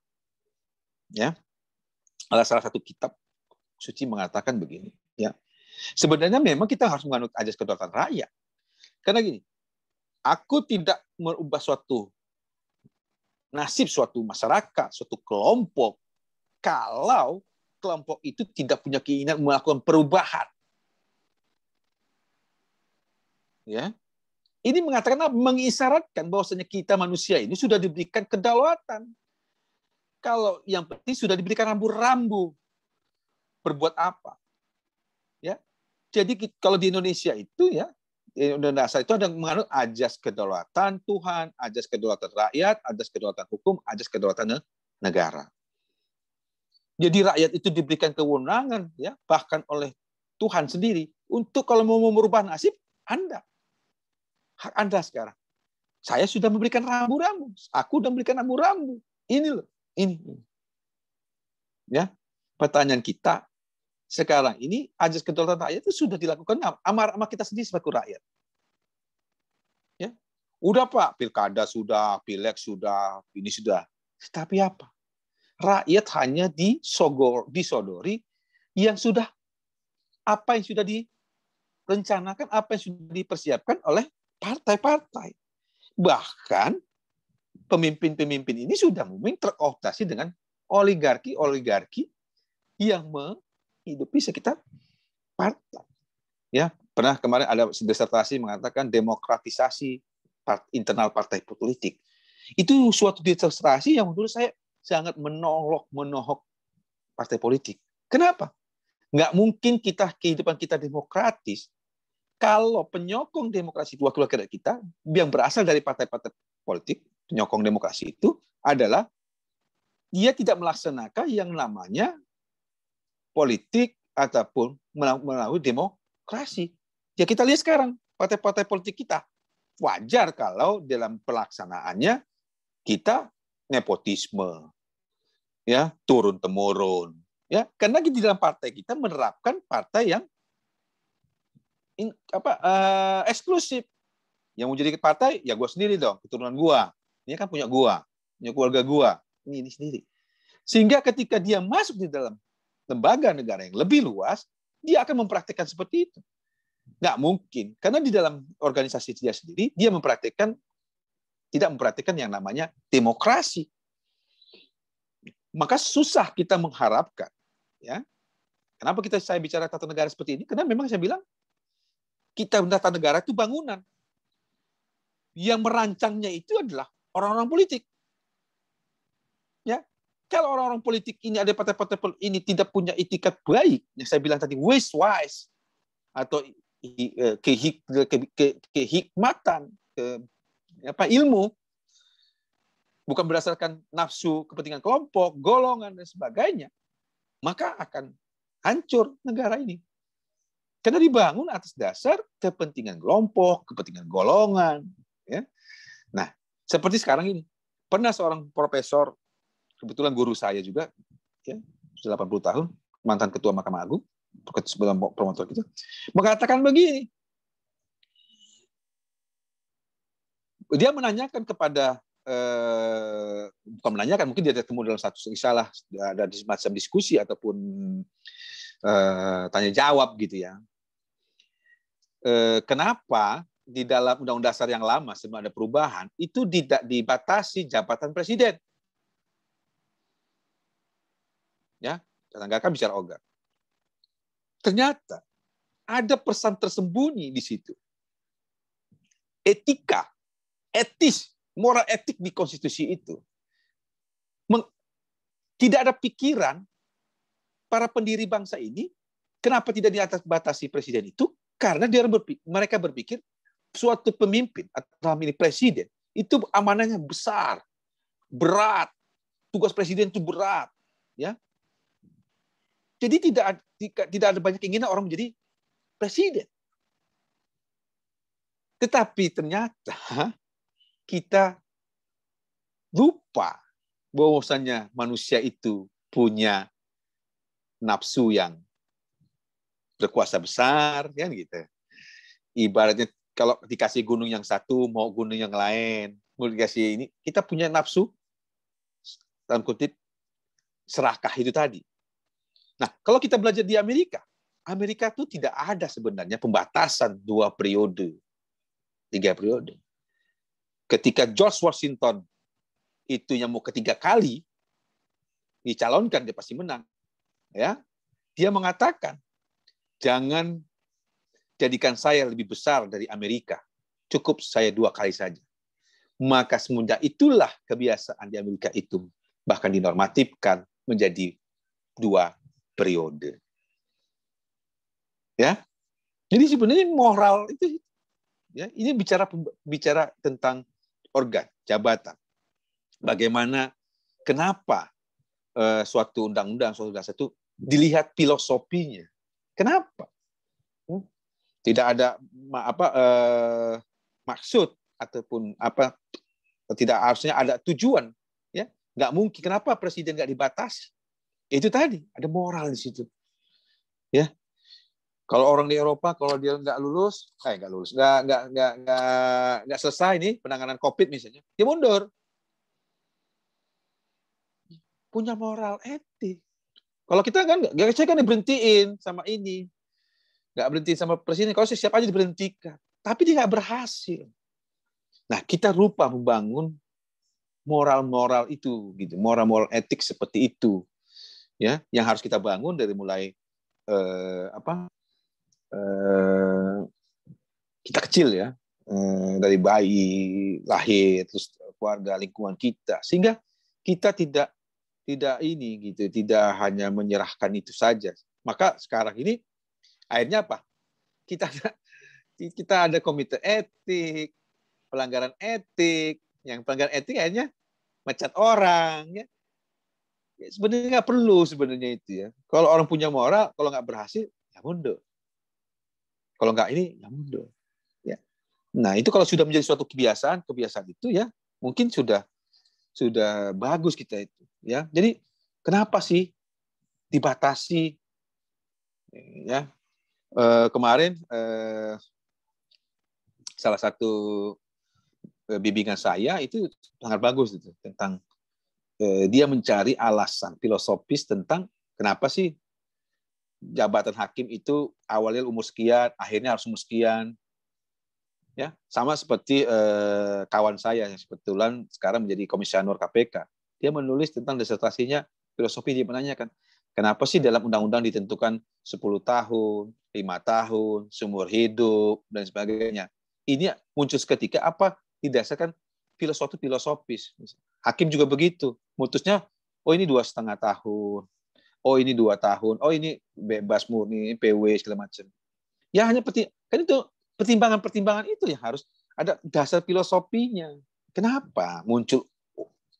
Ya, salah satu kitab suci mengatakan begini. Ya, sebenarnya memang kita harus menganut ajas kedaulatan rakyat. Karena gini, aku tidak merubah suatu nasib suatu masyarakat, suatu kelompok, kalau kelompok itu tidak punya keinginan melakukan perubahan. Ya, ini mengatakan mengisyaratkan bahwasanya kita manusia ini sudah diberikan kedaulatan. Kalau yang penting sudah diberikan rambu-rambu. Berbuat apa? Ya. Jadi kalau di Indonesia itu ya, Undang-Undang Dasar itu ada menganut ajas kedaulatan Tuhan, ajas kedaulatan rakyat, ajas kedaulatan hukum, ajas kedaulatan negara. Jadi rakyat itu diberikan kewenangan ya, bahkan oleh Tuhan sendiri untuk kalau mau merubah nasib Anda. Hak Anda sekarang. Saya sudah memberikan rambu-rambu. Aku sudah memberikan rambu-rambu. Ini loh, ini. Ya. Pertanyaan kita sekarang ini ajas kedaulatan rakyat itu sudah dilakukan amar kita sendiri sebagai rakyat. Ya. Udah Pak, pilkada sudah, pileg sudah, ini sudah. Tapi apa? Rakyat hanya disodori yang sudah apa yang sudah direncanakan, apa yang sudah dipersiapkan oleh partai-partai. Bahkan pemimpin-pemimpin ini sudah mungkin terkooptasi dengan oligarki-oligarki yang menghidupi sekitar partai. Ya, pernah kemarin ada disertasi mengatakan demokratisasi internal partai politik. Itu suatu disertasi yang menurut saya sangat menohok partai politik. Kenapa? Nggak mungkin kehidupan kita demokratis kalau penyokong demokrasi wakil rakyat kita yang berasal dari partai-partai politik, penyokong demokrasi itu adalah dia tidak melaksanakan yang namanya politik ataupun melalui demokrasi. Ya kita lihat sekarang partai-partai politik kita wajar kalau dalam pelaksanaannya kita nepotisme, ya turun temurun, ya karena di dalam partai kita menerapkan partai yang eksklusif. Yang mau jadi partai ya gue sendiri dong, keturunan gue, ini kan punya keluarga gue, ini sendiri. Sehingga ketika dia masuk di dalam lembaga negara yang lebih luas, dia akan mempraktikkan seperti itu. Nggak mungkin, karena di dalam organisasi dia sendiri dia tidak mempraktikkan yang namanya demokrasi. Maka susah kita mengharapkan, ya. Kenapa saya bicara tata negara seperti ini? Karena memang saya bilang tata negara itu bangunan. Yang merancangnya itu adalah orang-orang politik. Ya, kalau orang-orang politik ini ada partai-partai ini tidak punya etikat baik, yang saya bilang tadi wise atau kehikmatan, ilmu, bukan berdasarkan nafsu kepentingan kelompok, golongan, dan sebagainya, maka akan hancur negara ini. Karena dibangun atas dasar kepentingan kelompok, kepentingan golongan. Ya. Nah, seperti sekarang ini. Pernah seorang profesor, kebetulan guru saya juga, ya, sudah 80 tahun, mantan ketua Mahkamah Agung, promotor kita, mengatakan begini. Dia menanyakan kepada bukan menanyakan, mungkin dia ketemu dalam satu risalah, ada semacam diskusi ataupun tanya jawab gitu ya. Kenapa di dalam Undang-Undang Dasar yang lama sebelum ada perubahan itu tidak dibatasi jabatan presiden? Ya, tetangga kan bicara organ. Ternyata ada pesan tersembunyi di situ. etika, etis, moral etik di konstitusi itu. Tidak ada pikiran para pendiri bangsa ini, kenapa tidak dibatasi presiden itu? Karena mereka berpikir suatu pemimpin atau ini presiden itu amanahnya besar, berat, tugas presiden itu berat, ya. Jadi tidak ada banyak keinginan orang menjadi presiden. Tetapi ternyata kita lupa bahwasanya manusia itu punya nafsu yang berkuasa besar, kan gitu. Ibaratnya kalau dikasih gunung yang satu mau gunung yang lain, mau dikasih ini, kita punya nafsu dalam kutip serakah itu tadi. Nah, kalau kita belajar di Amerika itu tidak ada sebenarnya pembatasan 2 periode, 3 periode. Ketika George Washington itu yang mau ketiga kali dicalonkan, dia pasti menang. Ya, dia mengatakan, jangan jadikan saya lebih besar dari Amerika. Cukup saya 2 kali saja. Maka semenjak itulah kebiasaan di Amerika itu bahkan dinormatifkan menjadi 2 periode. Ya, jadi sebenarnya moral itu, ya, ini bicara tentang organ, jabatan. Bagaimana, kenapa suatu undang-undang, suatu dasar itu dilihat filosofinya. Kenapa? Tidak ada maksud ataupun tidak harusnya ada tujuan, ya. Nggak mungkin. Kenapa presiden nggak dibatasi? Itu tadi ada moral di situ, ya. Kalau orang di Eropa, kalau dia nggak selesai nih penanganan COVID misalnya, dia mundur. Punya moral etik. Kalau kita kan nggak, saya kan diberhentiin sama ini, nggak berhenti sama presiden. Kalau siapa aja diberhentikan, tapi dia nggak berhasil. Nah, kita lupa membangun moral-moral itu, gitu, moral-moral etik seperti itu, ya, yang harus kita bangun dari mulai kita kecil, ya, dari bayi lahir, terus keluarga, lingkungan kita, sehingga kita tidak ini gitu, tidak hanya menyerahkan itu saja. Maka sekarang ini akhirnya apa? Kita ada komite etik, pelanggaran etik, yang pelanggaran etik akhirnya mecat orang, ya. Sebenarnya nggak perlu sebenarnya itu, ya. Kalau orang punya moral, kalau nggak berhasil, ya mundur. Kalau nggak ini, ya mundur. Ya. Nah, itu kalau sudah menjadi suatu kebiasaan itu, ya, mungkin sudah bagus kita itu, ya. Jadi kenapa sih dibatasi, ya? Kemarin salah satu bimbingan saya itu sangat bagus itu, tentang dia mencari alasan filosofis tentang kenapa sih jabatan hakim itu awalnya umur sekian, akhirnya harus umur sekian. Ya, sama seperti kawan saya yang kebetulan sekarang menjadi komisioner KPK. Dia menulis tentang disertasinya filosofi, dia menanyakan, kenapa sih dalam undang-undang ditentukan 10 tahun, 5 tahun, seumur hidup, dan sebagainya. Ini muncul seketika apa? Didasarkan filosofis. Hakim juga begitu. Mutusnya, oh ini 2,5 tahun, oh ini 2 tahun, oh ini bebas murni, PW, segala macam. Ya hanya kan itu pertimbangan itu yang harus ada dasar filosofinya. Kenapa muncul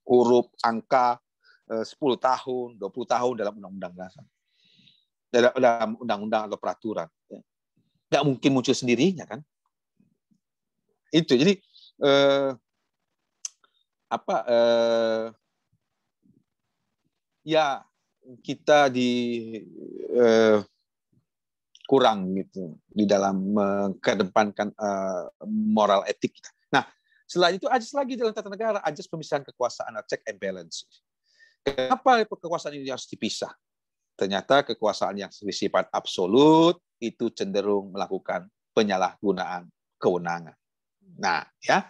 huruf angka 10 tahun, 20 tahun dalam undang-undang dasar, dalam undang-undang atau peraturan. Nggak mungkin muncul sendirinya, kan? Itu jadi ya kita kurang gitu di dalam mengedepankan moral etik kita. Nah, selain itu ajas lagi dalam tata negara, ajas pemisahan kekuasaan, check and balance. Kenapa kekuasaan ini harus dipisah? Ternyata kekuasaan yang bersifat absolut itu cenderung melakukan penyalahgunaan kewenangan. Nah, ya.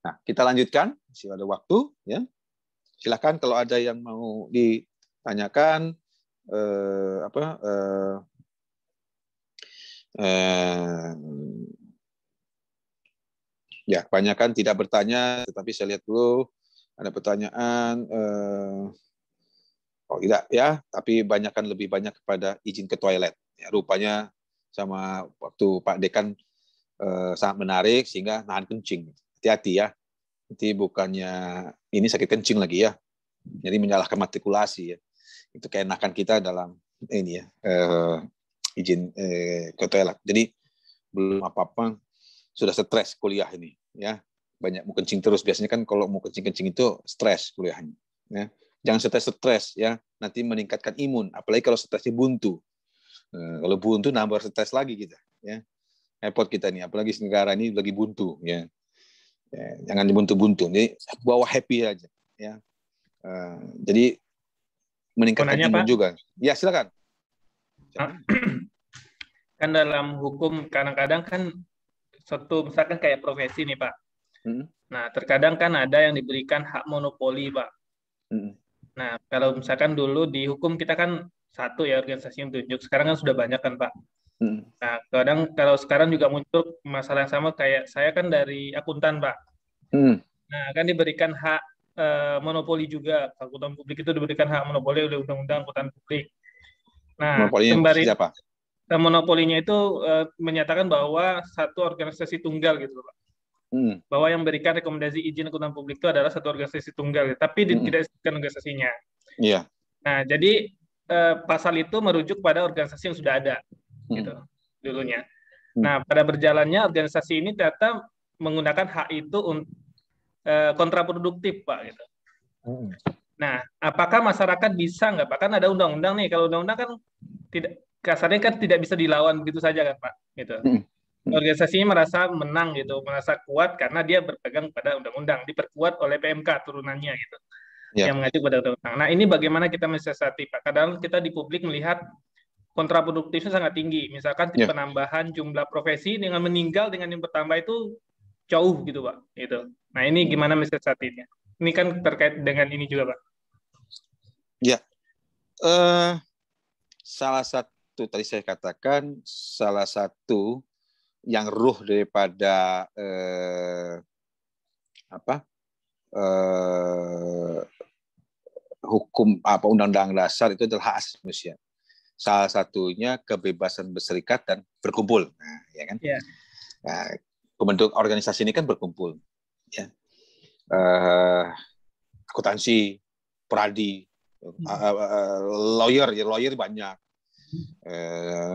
Nah, kita lanjutkan, masih ada waktu, ya. Silakan kalau ada yang mau ditanyakan Ya, kebanyakan tidak bertanya, tetapi saya lihat dulu ada pertanyaan. Oh tidak ya, tapi lebih banyak kepada izin ke toilet. Ya, rupanya sama waktu Pak Dekan sangat menarik sehingga nahan kencing. Hati-hati ya. Nanti bukannya ini sakit kencing lagi ya. Jadi menyalahkan matrikulasi ya. Itu keenakan kita dalam ini ya izin ke toilet. Jadi belum apa-apa sudah stres kuliah ini ya. Banyak mau kencing terus, biasanya kan kalau mau kencing-kencing itu stres kuliahnya ya. Jangan stres ya, nanti meningkatkan imun, apalagi kalau stresnya buntu. Kalau buntu nambah stres lagi kita ya. Repot kita nih, apalagi negara ini lagi buntu ya. Jangan buntu-buntu. Jadi bawa happy aja ya. Jadi meningkatkan Nanya, imun Pak. juga. Ya, silakan. Kan dalam hukum kadang-kadang kan suatu misalkan kayak profesi nih, Pak. Nah, terkadang kan ada yang diberikan hak monopoli, Pak. Nah, kalau misalkan dulu di hukum kita kan satu ya organisasi yang tunjuk. Sekarang kan sudah banyak kan, Pak. Nah, kadang kalau sekarang juga muncul masalah yang sama kayak saya kan dari akuntan, Pak. Nah, kan diberikan hak monopoli juga. Akuntan publik itu diberikan hak monopoli oleh Undang-Undang Akuntan Publik. Nah, monopolinya sembari siapa? monopolinya itu menyatakan bahwa satu organisasi tunggal gitu, Pak. Bahwa yang memberikan rekomendasi izin akuntan publik itu adalah satu organisasi tunggal, tapi tidak disebutkan organisasinya. Iya. Nah, jadi pasal itu merujuk pada organisasi yang sudah ada, gitu dulunya. Nah, pada berjalannya organisasi ini ternyata menggunakan hak itu kontraproduktif, Pak. Gitu. Nah, apakah masyarakat bisa nggak, Pak? Kan ada undang-undang nih. Kalau undang-undang kan tidak kasarnya kan tidak bisa dilawan begitu saja kan, Pak. Gitu. Organisasinya merasa menang gitu, merasa kuat karena dia berpegang pada undang-undang, diperkuat oleh PMK turunannya gitu, yang mengacu pada undang-undang. Nah, ini bagaimana kita mensiasati, Pak? Kadang kita di publik melihat kontraproduktifnya sangat tinggi. Misalkan penambahan jumlah profesi dengan meninggal dengan yang bertambah itu jauh gitu, Pak. Gitu. Nah, ini gimana mensiasatinya? Ini kan terkait dengan ini juga, Pak. Ya, salah satu tadi saya katakan salah satu yang ruh daripada hukum undang-undang dasar itu adalah hak asasi manusia. Salah satunya kebebasan berserikat dan berkumpul. Nah, ya kan? Yeah. Nah, pembentuk organisasi ini kan berkumpul. Ya. Akuntansi, pradi, lawyer banyak,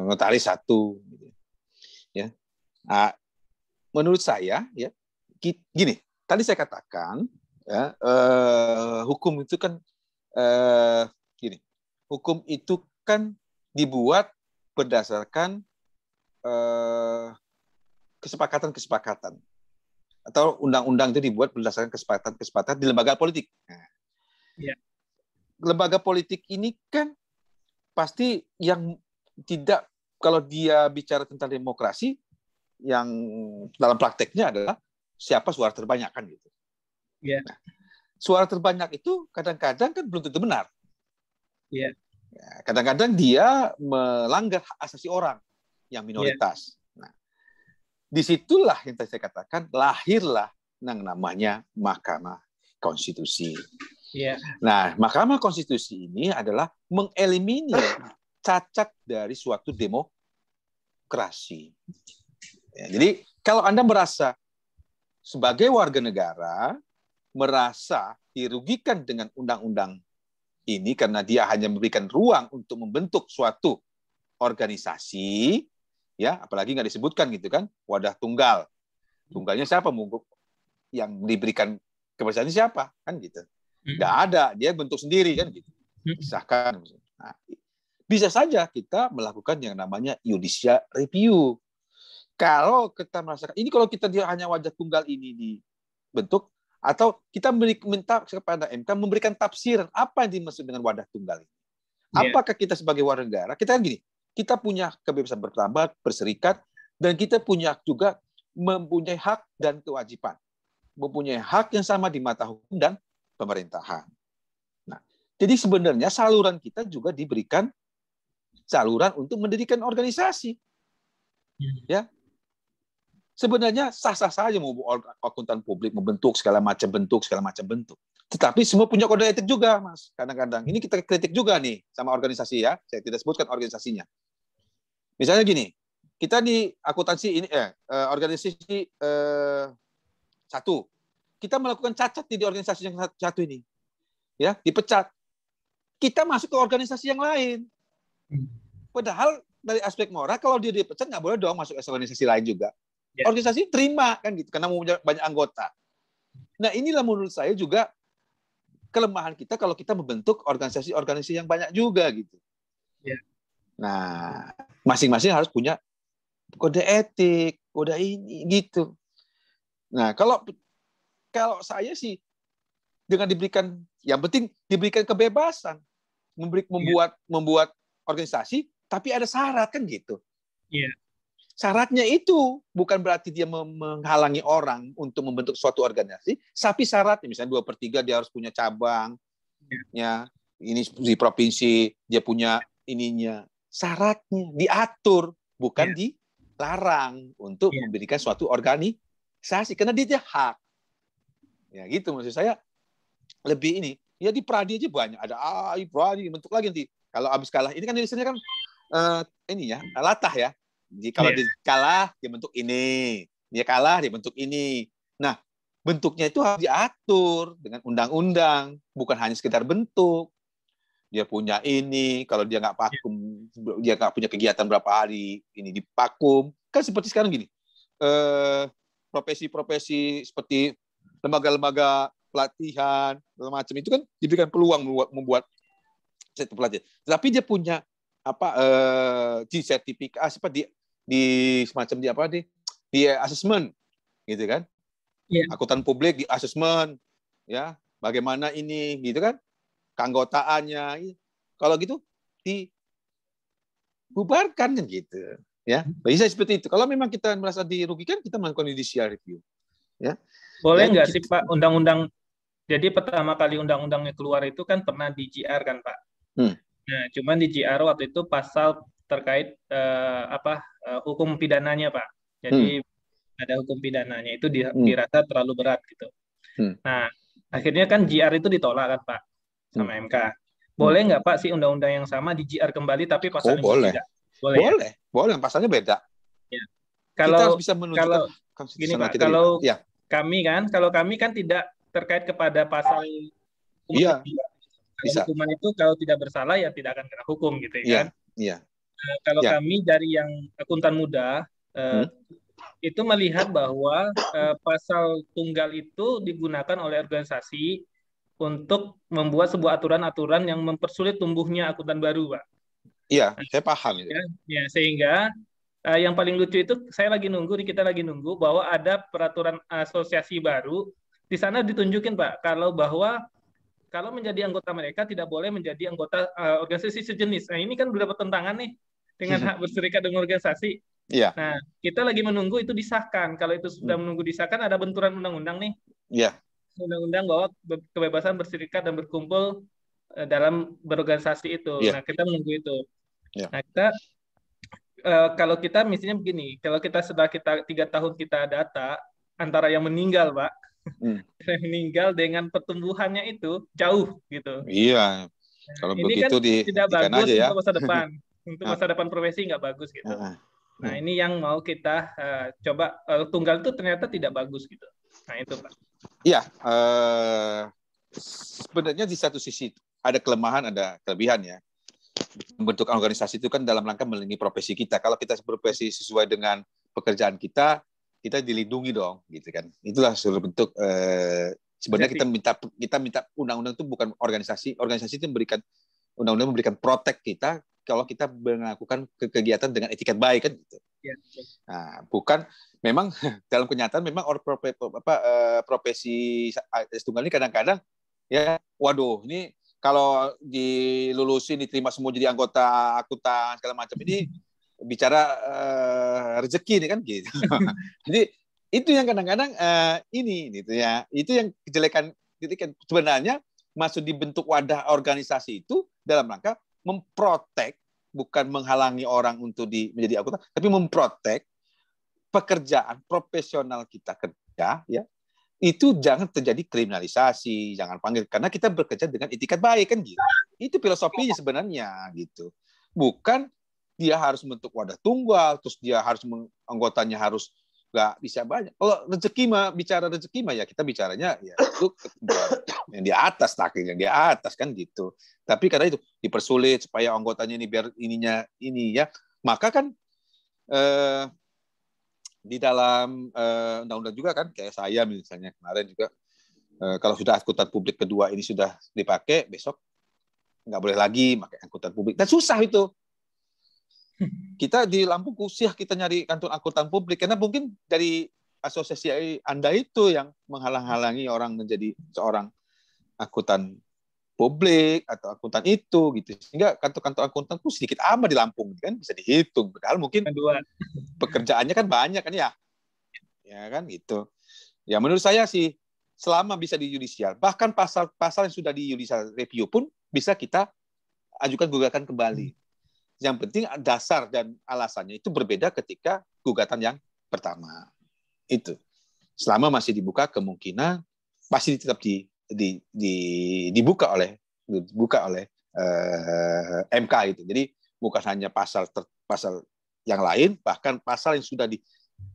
notaris satu. Ya. Nah, menurut saya, ya, gini. Tadi saya katakan, ya, hukum itu kan gini. Hukum itu kan dibuat berdasarkan kesepakatan-kesepakatan atau undang-undang itu dibuat berdasarkan kesepakatan-kesepakatan di lembaga politik. Nah, lembaga politik ini kan pasti yang tidak, kalau dia bicara tentang demokrasi, yang dalam prakteknya adalah siapa suara terbanyak kan gitu. Nah, suara terbanyak itu kadang-kadang kan belum tentu benar. Kadang-kadang dia melanggar hak asasi orang yang minoritas. Nah, disitulah yang tadi saya katakan lahirlah yang namanya Mahkamah Konstitusi. Nah, Mahkamah Konstitusi ini adalah mengeliminir cacat dari suatu demokrasi. Ya, jadi kalau Anda merasa sebagai warga negara merasa dirugikan dengan undang-undang ini karena dia hanya memberikan ruang untuk membentuk suatu organisasi, ya, apalagi nggak disebutkan gitu kan, wadah tunggal. Tunggalnya siapa? Yang diberikan kepercayaan siapa? Kan gitu. Nggak ada, dia bentuk sendiri kan gitu. Disahkan. Nah, bisa saja kita melakukan yang namanya judicial review. Kalau kita merasakan ini, kalau kita dia hanya wadah tunggal ini dibentuk, atau kita minta kepada MK memberikan tafsiran apa yang dimaksud dengan wadah tunggal ini. Apakah kita sebagai warga negara, kita kan gini, kita punya kebebasan berpendapat, berserikat, dan kita punya juga mempunyai hak dan kewajiban. Mempunyai hak yang sama di mata hukum dan pemerintahan. Nah, jadi sebenarnya saluran kita juga diberikan saluran untuk mendirikan organisasi. Ya. sebenarnya sah-sah saja mau akuntan publik membentuk segala macam bentuk. Tetapi semua punya kode etik juga, Mas. Kadang-kadang ini kita kritik juga nih sama organisasi ya. Saya tidak sebutkan organisasinya. Misalnya gini, kita di akuntansi ini organisasi satu, kita melakukan cacat di organisasi yang satu ini, ya dipecat. Kita masuk ke organisasi yang lain. Padahal dari aspek moral, kalau dia dipecat nggak boleh dong masuk ke organisasi lain juga. Ya. Organisasi terima kan gitu, karena mau banyak anggota. Nah inilah menurut saya juga kelemahan kita kalau kita membentuk organisasi-organisasi yang banyak juga gitu. Ya. Nah masing-masing harus punya kode etik, kode ini gitu. Nah kalau saya sih dengan diberikan, yang penting diberikan kebebasan membuat organisasi, tapi ada syarat kan gitu. Iya. Syaratnya itu bukan berarti dia menghalangi orang untuk membentuk suatu organisasi, tapi syaratnya misalnya 2/3 dia harus punya cabang, ya ini di provinsi dia punya ininya. Syaratnya diatur, bukan dilarang untuk memberikan suatu organisasi karena dia hak. Ya gitu maksud saya. Lebih ini ya di Pradi aja banyak ada Pradi bentuk lagi nanti kalau habis kalah ini kan tulisannya kan ini ya latah ya. Jadi kalau dia kalah dia bentuk ini, dia kalah dia bentuk ini. Nah bentuknya itu harus diatur dengan undang-undang, bukan hanya sekedar bentuk. Dia punya ini, kalau dia nggak vakum, dia nggak punya kegiatan berapa hari ini divakum. Kan seperti sekarang gini, profesi-profesi seperti lembaga-lembaga pelatihan macam itu kan diberikan peluang membuat pelatihan. Tetapi dia punya di sertifikasi di semacam di asesmen gitu kan. Yeah. Akuntan publik di asesmen ya, bagaimana ini gitu kan. Keanggotaannya. Kalau gitu dibubarkan kan gitu ya. Bisa seperti itu. Kalau memang kita merasa dirugikan kita melakukan judicial review ya. Boleh nggak sih Pak undang-undang? Jadi pertama kali undang-undangnya keluar itu kan pernah di GR kan Pak. Nah, cuman di GR waktu itu pasal terkait hukum pidananya Pak. Jadi ada hukum pidananya itu dirasa terlalu berat gitu. Nah, akhirnya kan GR itu ditolak kan Pak sama MK. Boleh nggak Pak sih undang-undang yang sama di GR kembali tapi pasalnya boleh. tidak? Boleh, pasalnya beda. Ya. Kita harus bisa menunjukkan gini Pak, kalau kami kan tidak terkait kepada pasal hukuman. Bisa. Hukuman itu kalau tidak bersalah ya tidak akan kena hukum gitu ya kan. Iya. Kalau kami dari yang akuntan muda itu melihat bahwa pasal tunggal itu digunakan oleh organisasi untuk membuat sebuah aturan-aturan yang mempersulit tumbuhnya akuntan baru, Pak. Iya, saya paham itu. Ya, sehingga yang paling lucu itu kita lagi nunggu bahwa ada peraturan asosiasi baru. Di sana ditunjukin Pak kalau menjadi anggota mereka tidak boleh menjadi anggota organisasi sejenis. Nah ini kan udah bertentangan nih dengan hak berserikat dengan organisasi. Iya. Nah kita lagi menunggu itu disahkan. Kalau itu sudah menunggu disahkan ada benturan undang-undang nih. Iya. Undang-undang bahwa kebebasan berserikat dan berkumpul dalam berorganisasi itu. Iya. Nah kita menunggu itu. Iya. Nah kalau kita misalnya begini, kalau kita setelah 3 tahun kita data antara yang meninggal, Pak, yang meninggal dengan pertumbuhannya itu jauh gitu. Iya. Kalau ini begitu kan tidak bagus aja, untuk masa depan, untuk masa depan profesi nggak bagus gitu. Nah ini yang mau kita coba tunggal itu ternyata tidak bagus gitu. Nah itu Pak. Iya. Sebenarnya di satu sisi ada kelemahan, ada kelebihan ya. Membentuk organisasi itu kan dalam rangka melindungi profesi kita. Kalau kita berprofesi sesuai dengan pekerjaan kita dilindungi dong, gitu kan. Itulah seluruh bentuk. Sebenarnya kita minta undang-undang itu bukan organisasi itu undang-undang memberikan protek kita kalau kita melakukan kegiatan dengan etiket baik kan gitu. Ya. Nah, bukan memang dalam kenyataan memang profesi tunggal ini kadang-kadang ya, waduh ini kalau dilulusin diterima semua jadi anggota akuntan segala macam ini bicara rezeki nih kan gitu. Jadi itu yang kadang-kadang ini gitu ya. Itu yang kejelekan sebenarnya masuk dibentuk wadah organisasi itu dalam rangka memprotek, bukan menghalangi orang untuk menjadi akuntan, tapi memprotek pekerjaan profesional kita kerja, ya, itu jangan terjadi kriminalisasi, jangan panggil, karena kita bekerja dengan itikat baik kan gitu. Itu filosofinya sebenarnya gitu. Bukan dia harus membentuk wadah tunggal, terus dia harus anggotanya harus nggak bisa banyak. Kalau rezeki mah, bicara rezeki mah ya kita bicaranya ya itu yang di atas, takdir yang di atas kan gitu. Tapi karena itu dipersulit supaya anggotanya ini biar ininya ini ya, maka kan di dalam undang-undang juga kan, kayak saya misalnya kemarin juga, kalau sudah angkutan publik kedua ini sudah dipakai, besok nggak boleh lagi pakai angkutan publik. Dan susah itu. Kita di Lampung kusih kita nyari kantor angkutan publik, karena mungkin dari asosiasi Anda itu yang menghalang-halangi orang menjadi seorang angkutan publik atau angkutan itu gitu, sehingga kantor-kantor angkutan itu sedikit amat di Lampung kan, bisa dihitung, padahal mungkin pekerjaannya kan banyak kan ya kan gitu ya. Menurut saya sih selama bisa di judicial, bahkan pasal-pasal yang sudah di judicial review pun bisa kita ajukan gugatan kembali. Yang penting dasar dan alasannya itu berbeda ketika gugatan yang pertama itu, selama masih dibuka kemungkinan pasti tetap dibuka oleh MK itu. Jadi bukan hanya pasal yang lain, bahkan pasal yang sudah di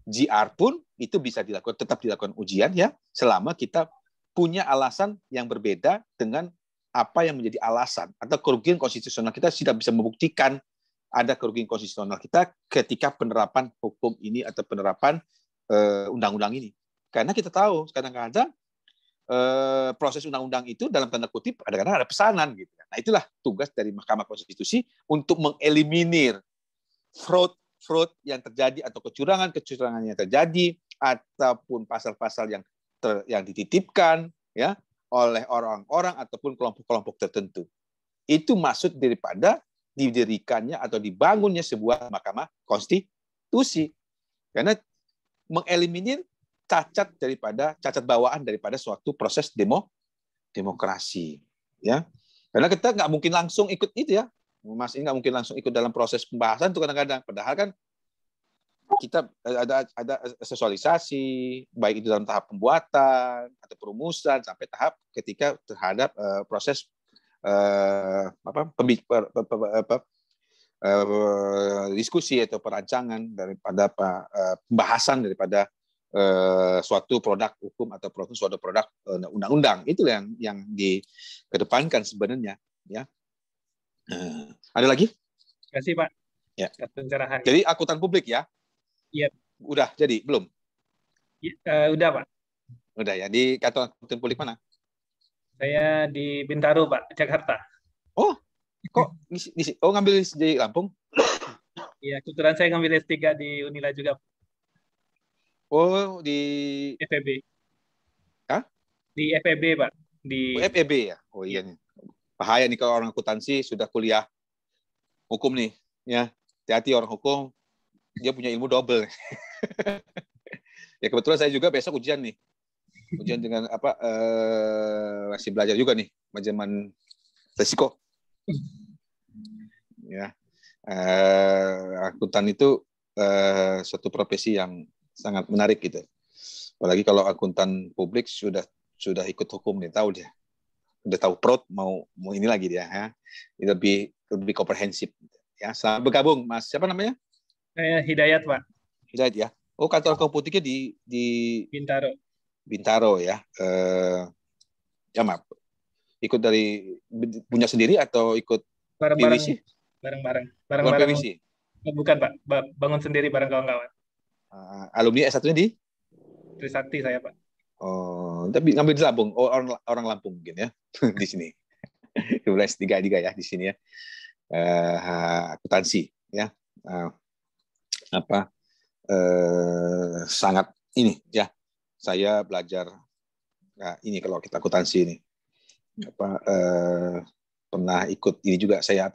GR pun itu bisa tetap dilakukan ujian ya, selama kita punya alasan yang berbeda dengan apa yang menjadi alasan atau kerugian konstitusional kita tidak bisa membuktikan ada kerugian konstitusional kita ketika penerapan hukum ini atau penerapan undang-undang ini. Karena kita tahu kadang-kadang proses undang-undang itu dalam tanda kutip kadang-kadang ada pesanan gitu. Nah, itulah tugas dari Mahkamah Konstitusi untuk mengeliminir fraud yang terjadi atau kecurangan yang terjadi, ataupun pasal-pasal yang dititipkan ya oleh orang-orang ataupun kelompok-kelompok tertentu. Itu maksud daripada didirikannya atau dibangunnya sebuah Mahkamah Konstitusi, karena mengeliminir cacat bawaan daripada suatu proses demokrasi ya. Karena kita nggak mungkin langsung ikut itu ya, Mas, ini nggak mungkin langsung ikut dalam proses pembahasan itu kadang-kadang, padahal kan kita ada sosialisasi baik itu dalam tahap pembuatan atau perumusan sampai tahap ketika terhadap proses diskusi atau perancangan daripada pembahasan daripada suatu produk hukum atau suatu produk undang-undang. Itu yang dikedepankan sebenarnya ya. Ada lagi? Terima kasih Pak. Ya. Jadi angkutan publik ya? Iya. Udah jadi belum? Udah Pak. Udah ya. Di kantor angkutan publik mana? Saya di Bintaro, Pak, Jakarta. Oh, kok ngambil di Lampung? Iya, kebetulan saya ngambil S3 di Unila juga. Oh, di FEB. Hah? Di FEB, Pak. Di FEB ya? Oh iya nih. Bahaya nih kalau orang akuntansi sudah kuliah hukum nih. Ya, hati-hati orang hukum, dia punya ilmu double. Ya kebetulan saya juga besok ujian nih. Ujian dengan masih belajar juga nih manajemen risiko. Ya, akuntan itu suatu profesi yang sangat menarik gitu. Apalagi kalau akuntan publik sudah ikut hukum nih, tahu dia, udah tahu prod mau ini lagi dia, ya. Lebih komprehensif. Ya, selamat bergabung, Mas. Siapa namanya? Saya Hidayat, Pak. Hidayat ya. Oh, kantor akuntansinya di Bintaro. Bintaro ya. Ya maaf. Ikut dari punya sendiri atau ikut bareng-bareng? Bareng-bareng. PwC? Bukan Pak, bangun sendiri bareng kawan-kawan. Alumni S1-nya di? Trisakti saya Pak. Oh, tapi ngambil di Lampung. Oh, orang Lampung mungkin ya di sini. 12 3 ya di sini ya. Akuntansi ya. Sangat ini ya. Saya belajar ini kalau kita akuntansi ini. Pernah ikut ini juga saya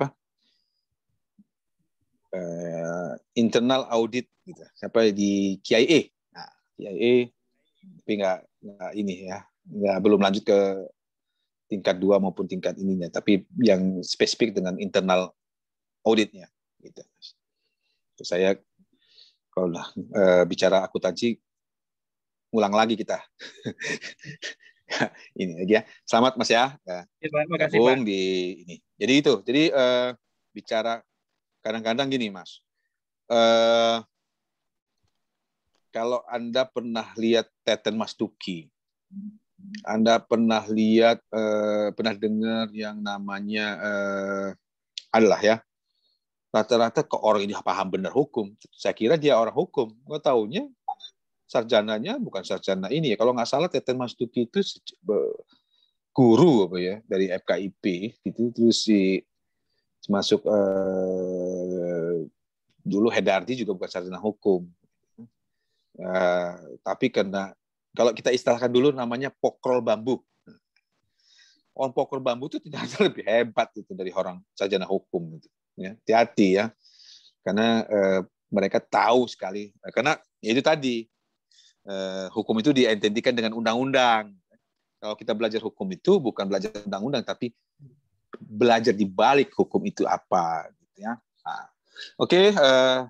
internal audit gitu. Di KIA. Nah, KIA tapi nggak ini ya, belum lanjut ke tingkat 2 maupun tingkat ininya, tapi yang spesifik dengan internal auditnya gitu. Terus saya Kalau udah bicara akuntansi, ulang lagi kita. Ini lagi ya. Selamat Mas ya. Terima kasih Pak. Gabung di ini. Jadi itu. Jadi bicara kadang-kadang gini Mas. Kalau Anda pernah lihat Teten Mas Duki, Anda pernah lihat, pernah dengar yang namanya adalah ya, rata-rata ke orang ini paham benar hukum. Saya kira dia orang hukum. Gue taunya sarjananya bukan sarjana ini ya. Kalau nggak salah Teten Mas Duki itu guru apa ya dari FKIP gitu. Terus masuk dulu Hedardi juga bukan sarjana hukum. Tapi karena kalau kita istilahkan dulu namanya pokrol bambu. Orang pokrol bambu itu tidak lebih hebat itu dari orang sarjana hukum gitu. Ya, hati-hati ya. Karena mereka tahu sekali. Karena itu tadi hukum itu diidentikan dengan undang-undang. Kalau kita belajar hukum itu bukan belajar undang-undang, tapi belajar di balik hukum itu apa. Gitu ya. Nah, Oke.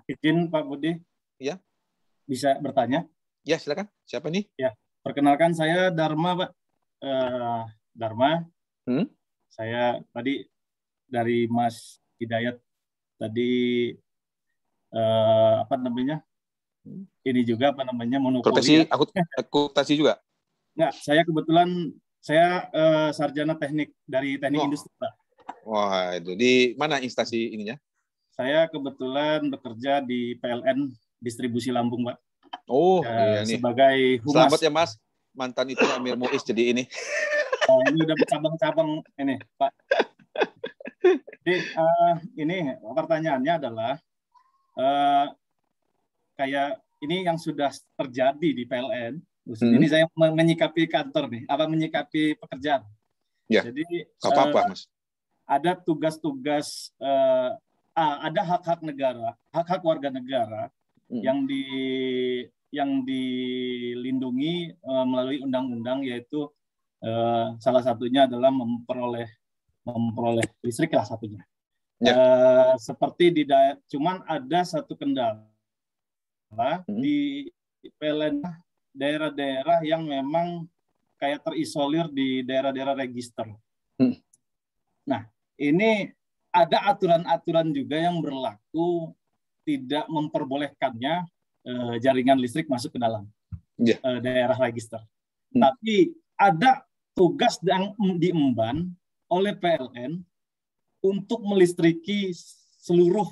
Izin Pak Budi. Ya. Bisa bertanya? Ya, silakan. Siapa nih? Ya, perkenalkan saya Dharma, Pak. Dharma. Saya tadi dari Mas Hidayat tadi apa namanya? Ini juga apa namanya monopoli. Akuntansi juga? Enggak, saya kebetulan sarjana teknik dari teknik industri, Pak. Wah, itu di mana instansi ininya? Saya kebetulan bekerja di PLN Distribusi Lampung, Pak. Oh, iya nih. Sebagai humas. Selamat ya, Mas. Mantan itu Amir Muiz jadi ini. Ini udah bercabang-cabang ini, Pak. Jadi ini pertanyaannya adalah kayak ini yang sudah terjadi di PLN. Ini saya menyikapi kantor nih, menyikapi pekerjaan. Ya. Jadi apa-apa, Mas. Ada tugas-tugas, ada hak-hak negara, hak-hak warga negara yang dilindungi melalui undang-undang, yaitu salah satunya adalah memperoleh listrik lah satunya. Ya. Seperti cuman ada satu kendala di PLN, daerah-daerah yang memang kayak terisolir di daerah-daerah register. Nah, ini ada aturan-aturan juga yang berlaku tidak memperbolehkannya jaringan listrik masuk ke dalam daerah register. Tapi ada tugas yang diemban oleh PLN untuk melistriki seluruh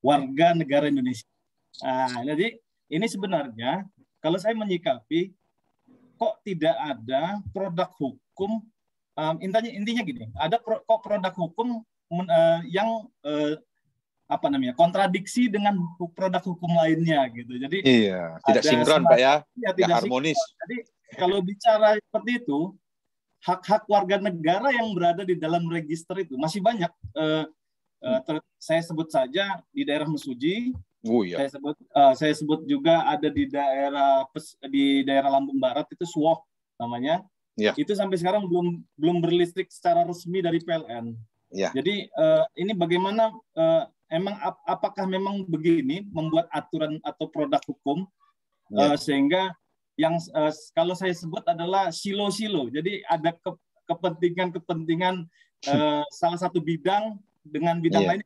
warga negara Indonesia. Jadi ini sebenarnya kalau saya menyikapi kok tidak ada produk hukum, intinya gini, ada kok produk hukum yang kontradiksi dengan produk hukum lainnya gitu. Jadi tidak sinkron Pak ya, tidak harmonis. Jadi kalau bicara seperti itu, hak-hak warga negara yang berada di dalam register itu masih banyak. Saya sebut saja di daerah Mesuji. Saya sebut juga ada di daerah Lampung Barat itu Suwoh namanya. Itu sampai sekarang belum berlistrik secara resmi dari PLN. Jadi ini bagaimana apakah memang begini membuat aturan atau produk hukum sehingga yang kalau saya sebut adalah silo-silo. Jadi ada kepentingan salah satu bidang dengan bidang lain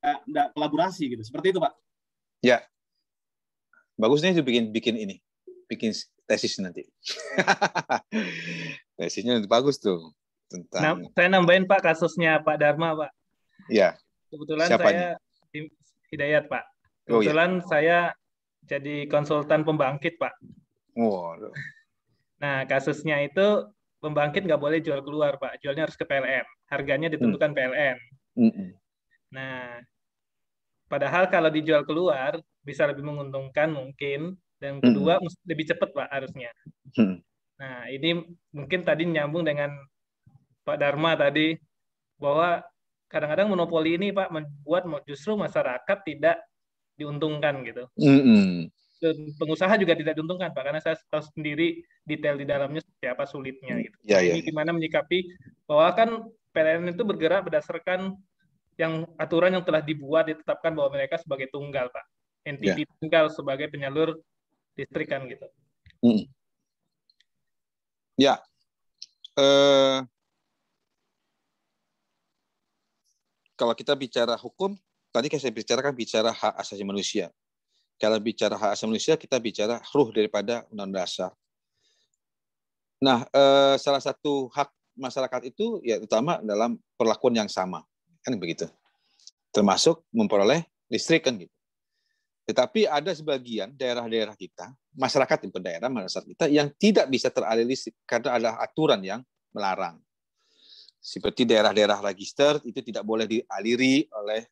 enggak kolaborasi gitu. Seperti itu, Pak. Ya. Bagusnya itu bikin tesis nanti. Tesisnya bagus tuh tentang. Saya nambahin Pak kasusnya Pak Dharma, Pak. Ya. Kebetulan saya Hidayat, Pak. Kebetulan saya jadi konsultan pembangkit, Pak. Nah, kasusnya itu pembangkit nggak boleh jual keluar, Pak. Jualnya harus ke PLN. Harganya ditentukan PLN. Nah, padahal kalau dijual keluar bisa lebih menguntungkan mungkin, dan kedua lebih cepat Pak harusnya. Nah, ini mungkin tadi nyambung dengan Pak Dharma tadi bahwa kadang-kadang monopoli ini Pak membuat justru masyarakat tidak diuntungkan gitu. Dan pengusaha juga tidak diuntungkan Pak, karena saya tahu sendiri detail di dalamnya seperti apa sulitnya gitu. Ini gimana menyikapi bahwa kan PLN itu bergerak berdasarkan aturan yang telah dibuat, ditetapkan bahwa mereka sebagai tunggal, Pak. entiti tunggal sebagai penyalur listrik kan gitu. Ya, kalau kita bicara hukum, tadi saya bicarakan hak asasi manusia. Kalau bicara hak asasi manusia, kita bicara ruh daripada Undang-Undang Dasar. Nah, salah satu hak masyarakat itu ya utama dalam perlakuan yang sama, kan begitu. Termasuk memperoleh listrik kan gitu. Tetapi ada sebagian daerah-daerah kita, masyarakat di daerah masyarakat kita yang tidak bisa teraliri listrik karena ada aturan yang melarang. Seperti daerah-daerah register itu tidak boleh dialiri oleh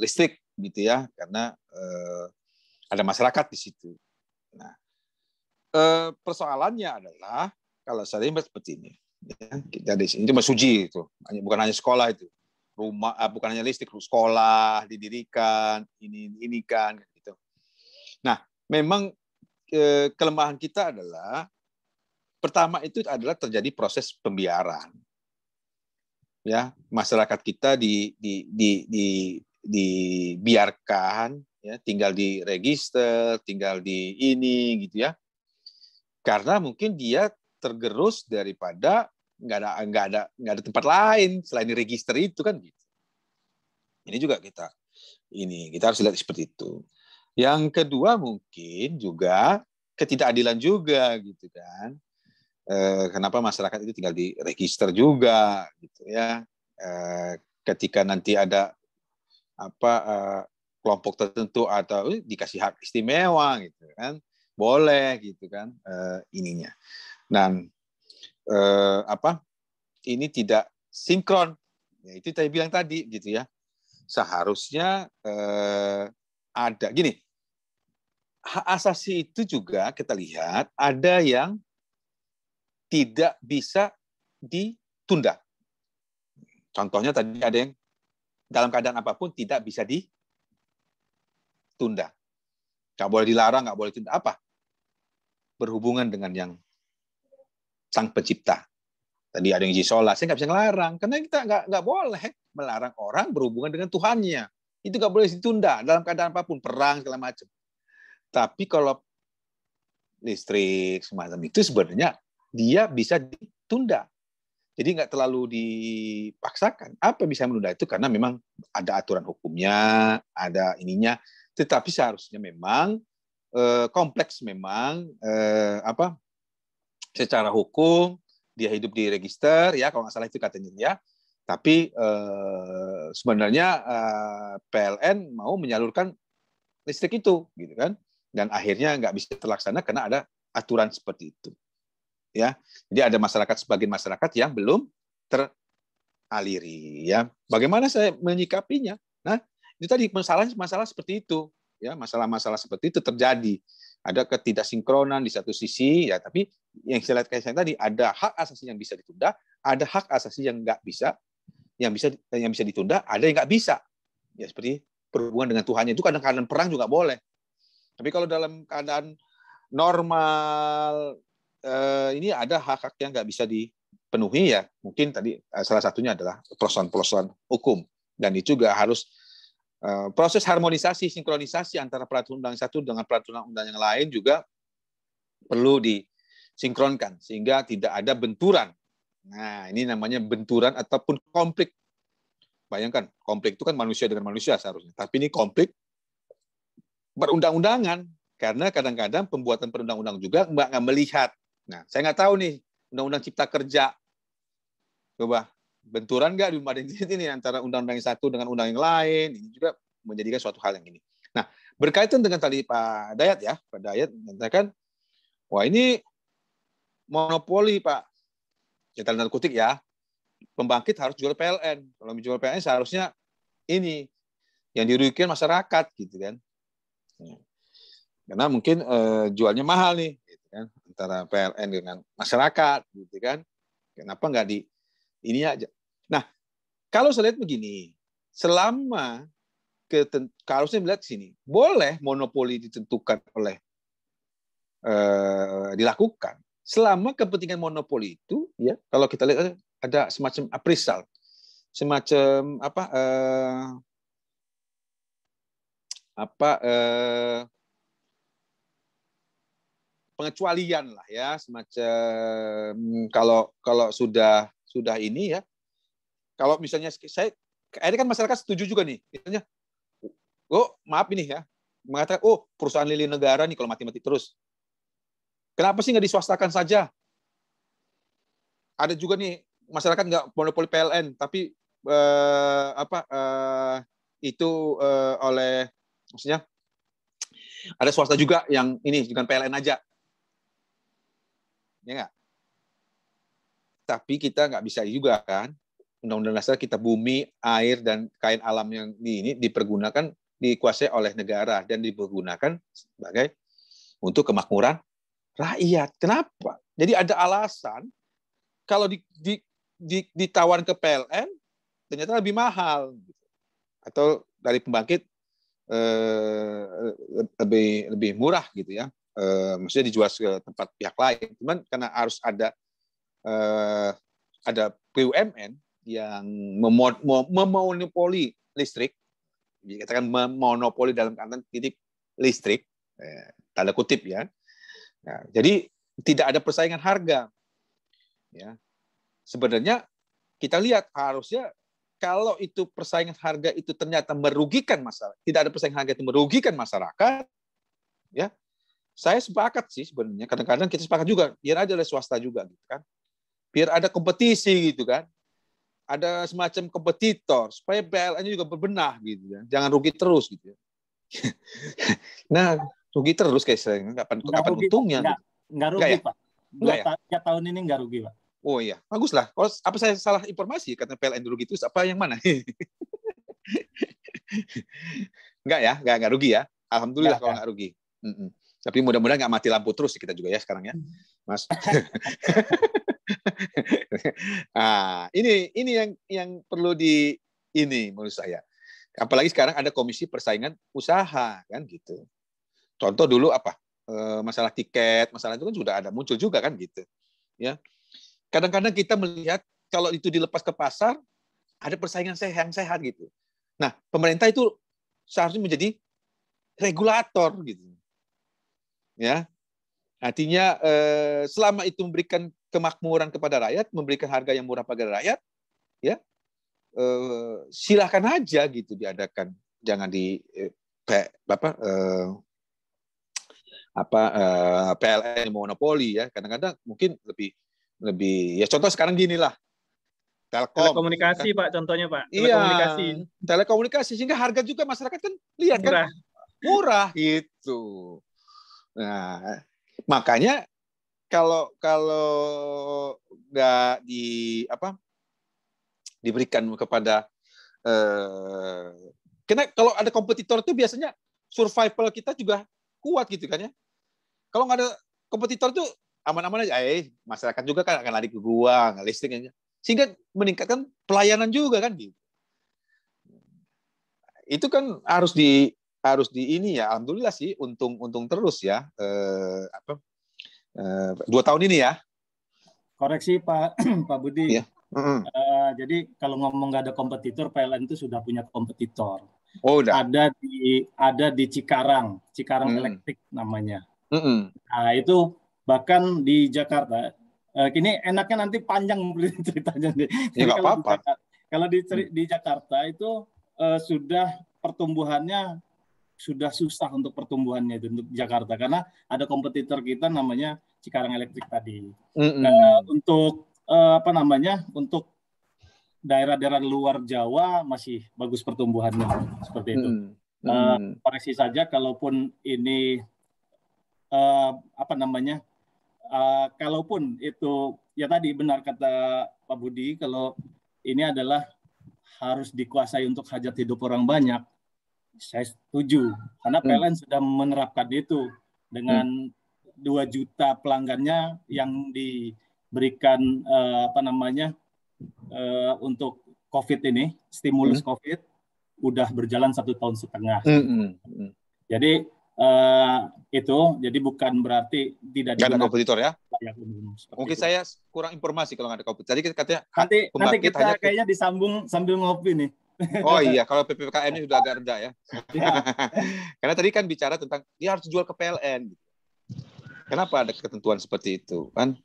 listrik gitu ya, karena ada masyarakat di situ. Nah, persoalannya adalah kalau saya lihat seperti ini, ya, kita di sini cuma suji itu, bukan hanya sekolah itu. Rumah bukan hanya listrik, sekolah didirikan, ini kan gitu. Nah, memang kelemahan kita adalah pertama itu adalah terjadi proses pembiaran. Ya, masyarakat kita dibiarkan ya, tinggal di register, tinggal di ini gitu ya. Karena mungkin dia tergerus daripada nggak ada tempat lain selain di register itu kan gitu. Ini juga kita harus lihat seperti itu. Yang kedua mungkin juga ketidakadilan juga gitu kan. Kenapa masyarakat itu tinggal di register juga gitu ya. Ketika nanti ada kelompok tertentu atau dikasih hak istimewa gitu kan, boleh gitu kan ininya. Dan ini tidak sinkron. Ya, itu saya bilang tadi gitu ya. Seharusnya ada gini. Hak asasi itu juga kita lihat ada yang tidak bisa ditunda. Contohnya tadi ada yang dalam keadaan apapun tidak bisa ditunda. Nggak boleh dilarang, nggak boleh ditunda. Apa? Berhubungan dengan yang Sang Pencipta. Tadi ada yang izin sholat, saya nggak bisa ngelarang. Karena kita nggak boleh melarang orang berhubungan dengan Tuhannya. Itu nggak boleh ditunda dalam keadaan apapun, perang, segala macam. Tapi kalau listrik, semacam itu sebenarnya dia bisa ditunda. Jadi nggak terlalu dipaksakan. Apa bisa menunda itu? Karena memang ada aturan hukumnya, ada ininya. Tetapi seharusnya memang kompleks memang secara hukum dia hidup di register ya kalau nggak salah itu katanya ya. Tapi sebenarnya PLN mau menyalurkan listrik itu gitu kan, dan akhirnya nggak bisa terlaksana karena ada aturan seperti itu ya. Jadi ada sebagian masyarakat yang belum teraliri ya. Bagaimana saya menyikapinya? Nah, itu tadi masalah seperti itu ya, masalah-masalah seperti itu terjadi. Ada ketidaksinkronan di satu sisi ya, tapi yang saya lihat kayak saya tadi ada hak asasi yang bisa ditunda, ada hak asasi yang nggak bisa, yang bisa ditunda, ada yang nggak bisa. Ya seperti berhubungan dengan Tuhannya itu kadang-kadang perang juga boleh. Tapi kalau dalam keadaan normal ini ada hak-hak yang nggak bisa dipenuhi ya. Mungkin tadi salah satunya adalah persoalan-persoalan hukum, dan itu juga harus proses harmonisasi, sinkronisasi antara peraturan undang satu dengan peraturan undang yang lain juga perlu disinkronkan sehingga tidak ada benturan. Nah, ini namanya benturan ataupun konflik. Bayangkan, konflik itu kan manusia dengan manusia seharusnya. Tapi ini konflik perundang-undangan. Karena kadang-kadang pembuatan perundang-undang juga nggak melihat. Nah, saya nggak tahu nih, Undang-Undang Cipta Kerja. Coba, benturan nggak di ini antara undang-undang yang satu dengan undang yang lain. Ini juga menjadikan suatu hal yang ini. Nah, berkaitan dengan tadi Pak Dayat ya, Pak Dayat mengatakan, wah ini monopoli Pak. Kita tanda kutip ya, pembangkit harus jual PLN. Kalau menjual PLN seharusnya ini yang dirugikan masyarakat gitu kan. Karena mungkin jualnya mahal nih, gitu kan, antara PLN dengan masyarakat gitu kan. Kenapa nggak di ini aja? Nah, kalau saya lihat begini, selama kalau saya melihat sini, boleh monopoli ditentukan oleh dilakukan selama kepentingan monopoli itu ya, kalau kita lihat ada semacam appraisal, semacam pengecualian lah ya, semacam kalau sudah ini ya, kalau misalnya akhirnya kan masyarakat setuju juga nih, misalnya, maaf ini ya, mengatakan perusahaan lilin negara nih kalau mati-mati terus, kenapa sih nggak diswastakan saja? Ada juga nih masyarakat nggak monopoli PLN, tapi itu oleh, maksudnya ada swasta juga yang ini dengan PLN aja. Ya nggak? Tapi kita nggak bisa juga kan, Undang-Undang Dasar kita, bumi, air, dan kain alam yang ini dipergunakan, dikuasai oleh negara dan dipergunakan sebagai untuk kemakmuran rakyat. Kenapa? Jadi ada alasan kalau ditawar ke PLN ternyata lebih mahal, atau dari pembangkit lebih murah gitu ya. Maksudnya dijual ke tempat pihak lain. Cuman karena harus ada BUMN yang memonopoli listrik, dikatakan memonopoli dalam kaitan titik listrik, tanda kutip ya. Nah, jadi tidak ada persaingan harga. Ya. Sebenarnya kita lihat harusnya kalau itu persaingan harga itu ternyata merugikan masyarakat, tidak ada persaingan harga itu merugikan masyarakat, ya. Saya sepakat sih sebenarnya. Kadang-kadang kita sepakat juga, biar ada swasta juga gitu kan. Biar ada kompetisi gitu kan. Ada semacam kompetitor supaya PLN juga berbenah gitu ya. Jangan rugi terus gitu ya. Nah, rugi terus kayak saya, kapan untungnya? Enggak rugi, ya? Pak. 2 tahun ini enggak rugi, Pak. Oh iya, bagus lah. Kalau apa saya salah informasi karena PLN rugi terus, apa yang mana? Enggak rugi ya. Alhamdulillah kalau enggak rugi. Tapi mudah-mudahan nggak mati lampu terus kita juga ya sekarang ya, Mas. Nah, ini yang perlu ini menurut saya. Apalagi sekarang ada komisi persaingan usaha kan gitu. Contoh dulu masalah tiket, masalah itu kan sudah ada muncul juga kan gitu. Ya. Kadang-kadang kita melihat kalau itu dilepas ke pasar ada persaingan yang sehat gitu. Nah, pemerintah itu seharusnya menjadi regulator gitu. Ya, artinya selama itu memberikan kemakmuran kepada rakyat, memberikan harga yang murah pada rakyat, ya silakan aja gitu diadakan, jangan di PLN monopoli ya. Kadang-kadang mungkin lebih ya, contoh sekarang gini lah, telekomunikasi kan? Pak, contohnya Pak, telekomunikasi. Iya, telekomunikasi sehingga harga juga masyarakat kan lihat kan murah gitu. Nah, makanya kalau nggak diberikan kepada karena kalau ada kompetitor itu biasanya survival kita juga kuat gitu kan ya. Kalau nggak ada kompetitor itu aman-aman aja, masyarakat juga kan akan lari ke gua, nggak listriknya, sehingga meningkatkan pelayanan juga kan gitu. Itu kan harus di ini ya, alhamdulillah sih untung terus ya 2 tahun ini ya. Koreksi Pak Budi. Ya. Jadi kalau ngomong nggak ada kompetitor, PLN itu sudah punya kompetitor. Oh, udah. Ada di Cikarang Elektrik namanya. Nah, itu bahkan di Jakarta. Ini enaknya nanti panjang ceritanya. Jadi kalau di Jakarta itu sudah pertumbuhannya sudah susah untuk pertumbuhannya itu untuk Jakarta karena ada kompetitor kita namanya Cikarang Elektrik tadi. Untuk untuk daerah-daerah luar Jawa masih bagus pertumbuhannya seperti itu. Koreksi saja kalaupun ini kalaupun itu ya tadi benar kata Pak Budi, kalau ini adalah harus dikuasai untuk hajat hidup orang banyak. Saya setuju, karena PLN sudah menerapkan itu dengan 2 juta pelanggannya yang diberikan untuk COVID ini, stimulus COVID, udah berjalan 1,5 tahun. Jadi jadi bukan berarti tidak ada kompetitor ya. Mungkin saya kurang informasi kalau nggak ada kompetitor. Jadi katanya nanti kita kayaknya disambung sambil ngopi nih. Oh iya, kalau PPKM ini sudah agak reda ya. Karena tadi kan bicara tentang dia harus jual ke PLN. Kenapa ada ketentuan seperti itu kan?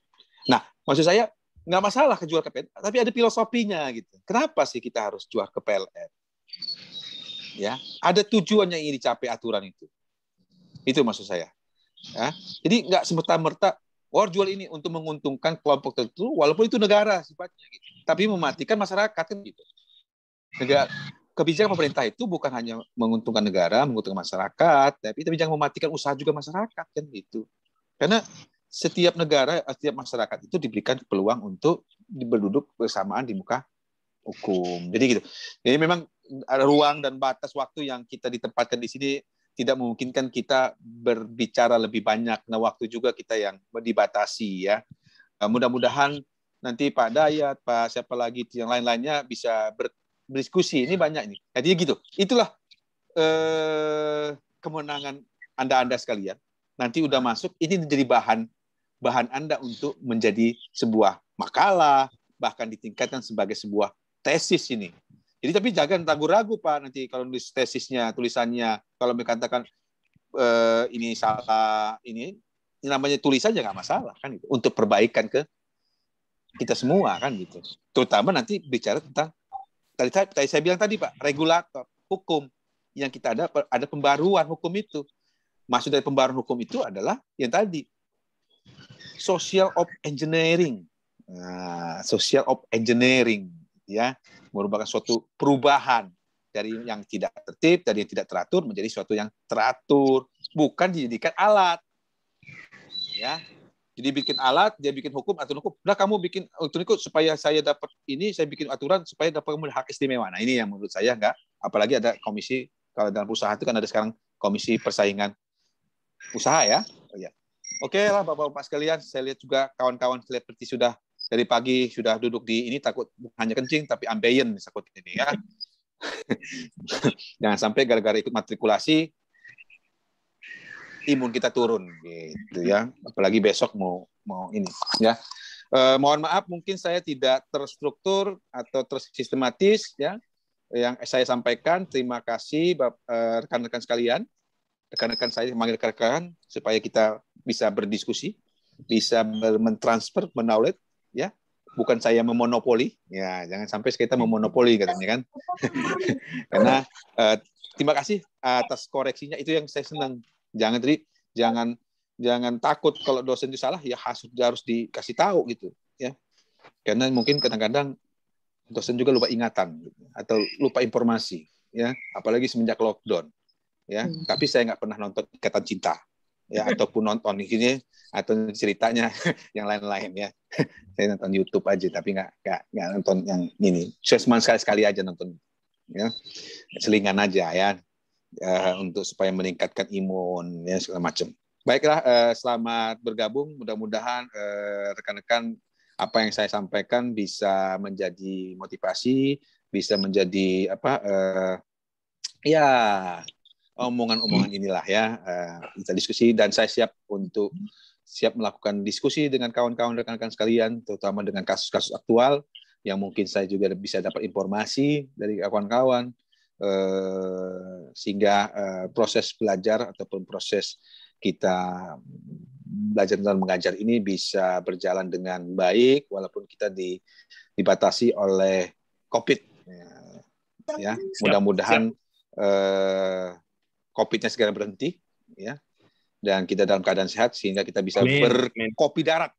Nah, maksud saya nggak masalah kejual ke PLN, tapi ada filosofinya gitu. Kenapa sih kita harus jual ke PLN? Ya, ada tujuan yang ingin dicapai aturan itu. Itu maksud saya. Ya. Jadi nggak semerta-merta jual ini untuk menguntungkan kelompok tertentu, walaupun itu negara sifatnya, gitu. Tapi mematikan masyarakat kan gitu. Kebijakan pemerintah itu bukan hanya menguntungkan negara, menguntungkan masyarakat, tapi jangan mematikan usaha juga masyarakat kan gitu. Karena setiap negara, setiap masyarakat itu diberikan peluang untuk berduduk bersamaan di muka hukum. Jadi gitu. Jadi memang ada ruang dan batas waktu yang kita ditempatkan di sini tidak memungkinkan kita berbicara lebih banyak. Nah, waktu juga kita yang dibatasi ya. Mudah-mudahan nanti Pak Dayat, Pak siapa lagi yang lain-lainnya bisa berdiskusi. Ini banyak nih. Jadi gitu. Itulah kemenangan Anda sekalian. Nanti udah masuk, ini menjadi bahan Anda untuk menjadi sebuah makalah, bahkan ditingkatkan sebagai sebuah tesis ini. Jadi tapi jangan ragu-ragu Pak nanti kalau nulis tesisnya, tulisannya, kalau dikatakan ini salah, ini namanya tulisan ya nggak masalah kan gitu. Untuk perbaikan ke kita semua kan gitu. Terutama nanti bicara tentang tadi saya bilang tadi Pak, regulator hukum yang kita ada pembaruan hukum itu. Maksud dari pembaruan hukum itu adalah yang tadi social of engineering. Nah, social of engineering ya, merupakan suatu perubahan dari yang tidak tertib, dari yang tidak teratur menjadi suatu yang teratur, bukan dijadikan alat. Ya. Jadi bikin alat, dia bikin hukum, aturan hukum. Udah kamu bikin aturan hukum supaya saya dapat ini, saya bikin aturan supaya dapat hak istimewa. Nah, ini yang menurut saya enggak, apalagi ada komisi, kalau dalam usaha itu kan ada sekarang komisi persaingan usaha ya. Oh, ya. Oke lah Bapak-bapak sekalian, saya lihat juga kawan-kawan selebriti sudah dari pagi sudah duduk di ini, takut hanya kencing tapi ambeien takut ini ya. Jangan sampai gara-gara ikut matrikulasi imun kita turun gitu ya. Apalagi besok mau ini ya. Mohon maaf mungkin saya tidak terstruktur atau tersistematis ya yang saya sampaikan. Terima kasih rekan-rekan sekalian. Rekan-rekan saya memanggil rekan-rekan supaya kita bisa berdiskusi, bisa mentransfer knowledge ya. Bukan saya memonopoli, ya jangan sampai kita memonopoli katanya kan. Karena terima kasih atas koreksinya, itu yang saya senang. Jangan takut kalau dosen itu salah, ya harus dikasih tahu gitu ya. Karena mungkin kadang-kadang dosen juga lupa ingatan gitu, atau lupa informasi ya, apalagi semenjak lockdown ya. Tapi saya nggak pernah nonton Ikatan Cinta ya, ataupun nonton ini atau ceritanya yang lain-lain ya. Saya nonton YouTube aja, tapi nggak nonton yang ini. Saya cuma sekali-sekali aja nonton, ya selingan aja ya, untuk supaya meningkatkan imun ya segala macam. Baiklah, selamat bergabung. Mudah-mudahan rekan-rekan apa yang saya sampaikan bisa menjadi motivasi, bisa menjadi ya omongan-omongan inilah ya, kita diskusi, dan saya siap melakukan diskusi dengan kawan-kawan rekan-rekan sekalian, terutama dengan kasus-kasus aktual yang mungkin saya juga bisa dapat informasi dari kawan-kawan, sehingga proses belajar ataupun proses kita belajar dan mengajar ini bisa berjalan dengan baik walaupun kita dibatasi oleh COVID. Ya, mudah-mudahan COVID-nya segera berhenti, ya, dan kita dalam keadaan sehat sehingga kita bisa berkopi darat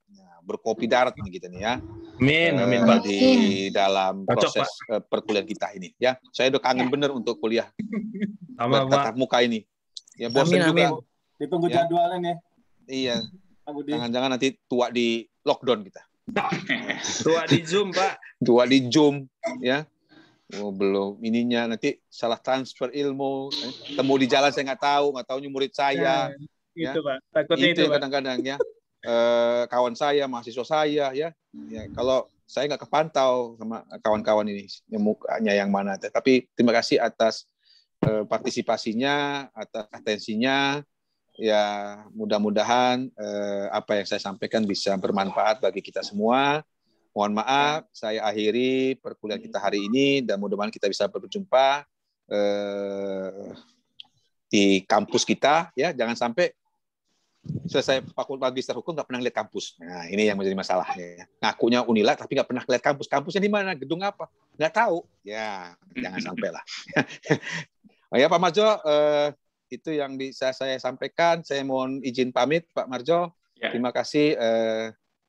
nih kita nih ya. Amin. Di dalam proses perkuliahan kita ini ya. Saya udah kangen bener untuk kuliah tatap muka ini. Ya, bosan juga. Ditunggu ya. Jadwalnya. Iya. Jangan-jangan nanti tua di lockdown kita. Tua di Zoom, Pak. Tua di Zoom ya. Belum ininya, nanti salah transfer ilmu, temu di jalan saya nggak tahu murid saya. Itu ya. Pak. Takutnya itu yang kadang-kadang ya. Kawan saya, mahasiswa saya ya kalau saya nggak kepantau sama kawan-kawan ini mukanya yang mana. Tapi terima kasih atas partisipasinya, atas atensinya ya. Mudah-mudahan apa yang saya sampaikan bisa bermanfaat bagi kita semua. Mohon maaf, saya akhiri perkuliahan kita hari ini dan mudah-mudahan kita bisa berjumpa di kampus kita, ya. Jangan sampai selesai fakultas magister hukum nggak pernah lihat kampus. Nah, ini yang menjadi masalahnya. Ngakunya Unila tapi nggak pernah lihat kampus. Kampusnya di mana? Gedung apa? Nggak tahu. Ya, jangan sampai lah. Oh ya, Pak Marjo, itu yang bisa saya sampaikan. Saya mohon izin pamit, Pak Marjo. Ya. Terima kasih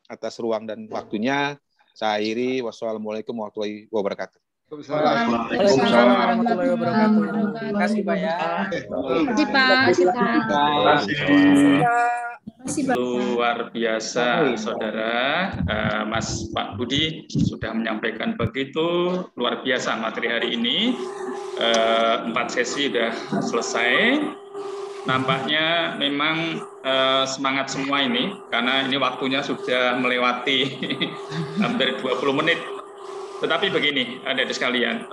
atas ruang dan waktunya. Saya akhiri. Wassalamualaikum warahmatullahi wabarakatuh. Waalaikumsalam warahmatullahi wabarakatuh. Terima kasih Pak ya. Terima kasih Pak. Luar biasa saudara, Mas Pak Budi sudah menyampaikan begitu luar biasa materi hari ini. 4 sesi sudah selesai. Nampaknya memang semangat semua ini karena ini waktunya sudah melewati hampir 20 menit. Tetapi begini, adik-adik sekalian,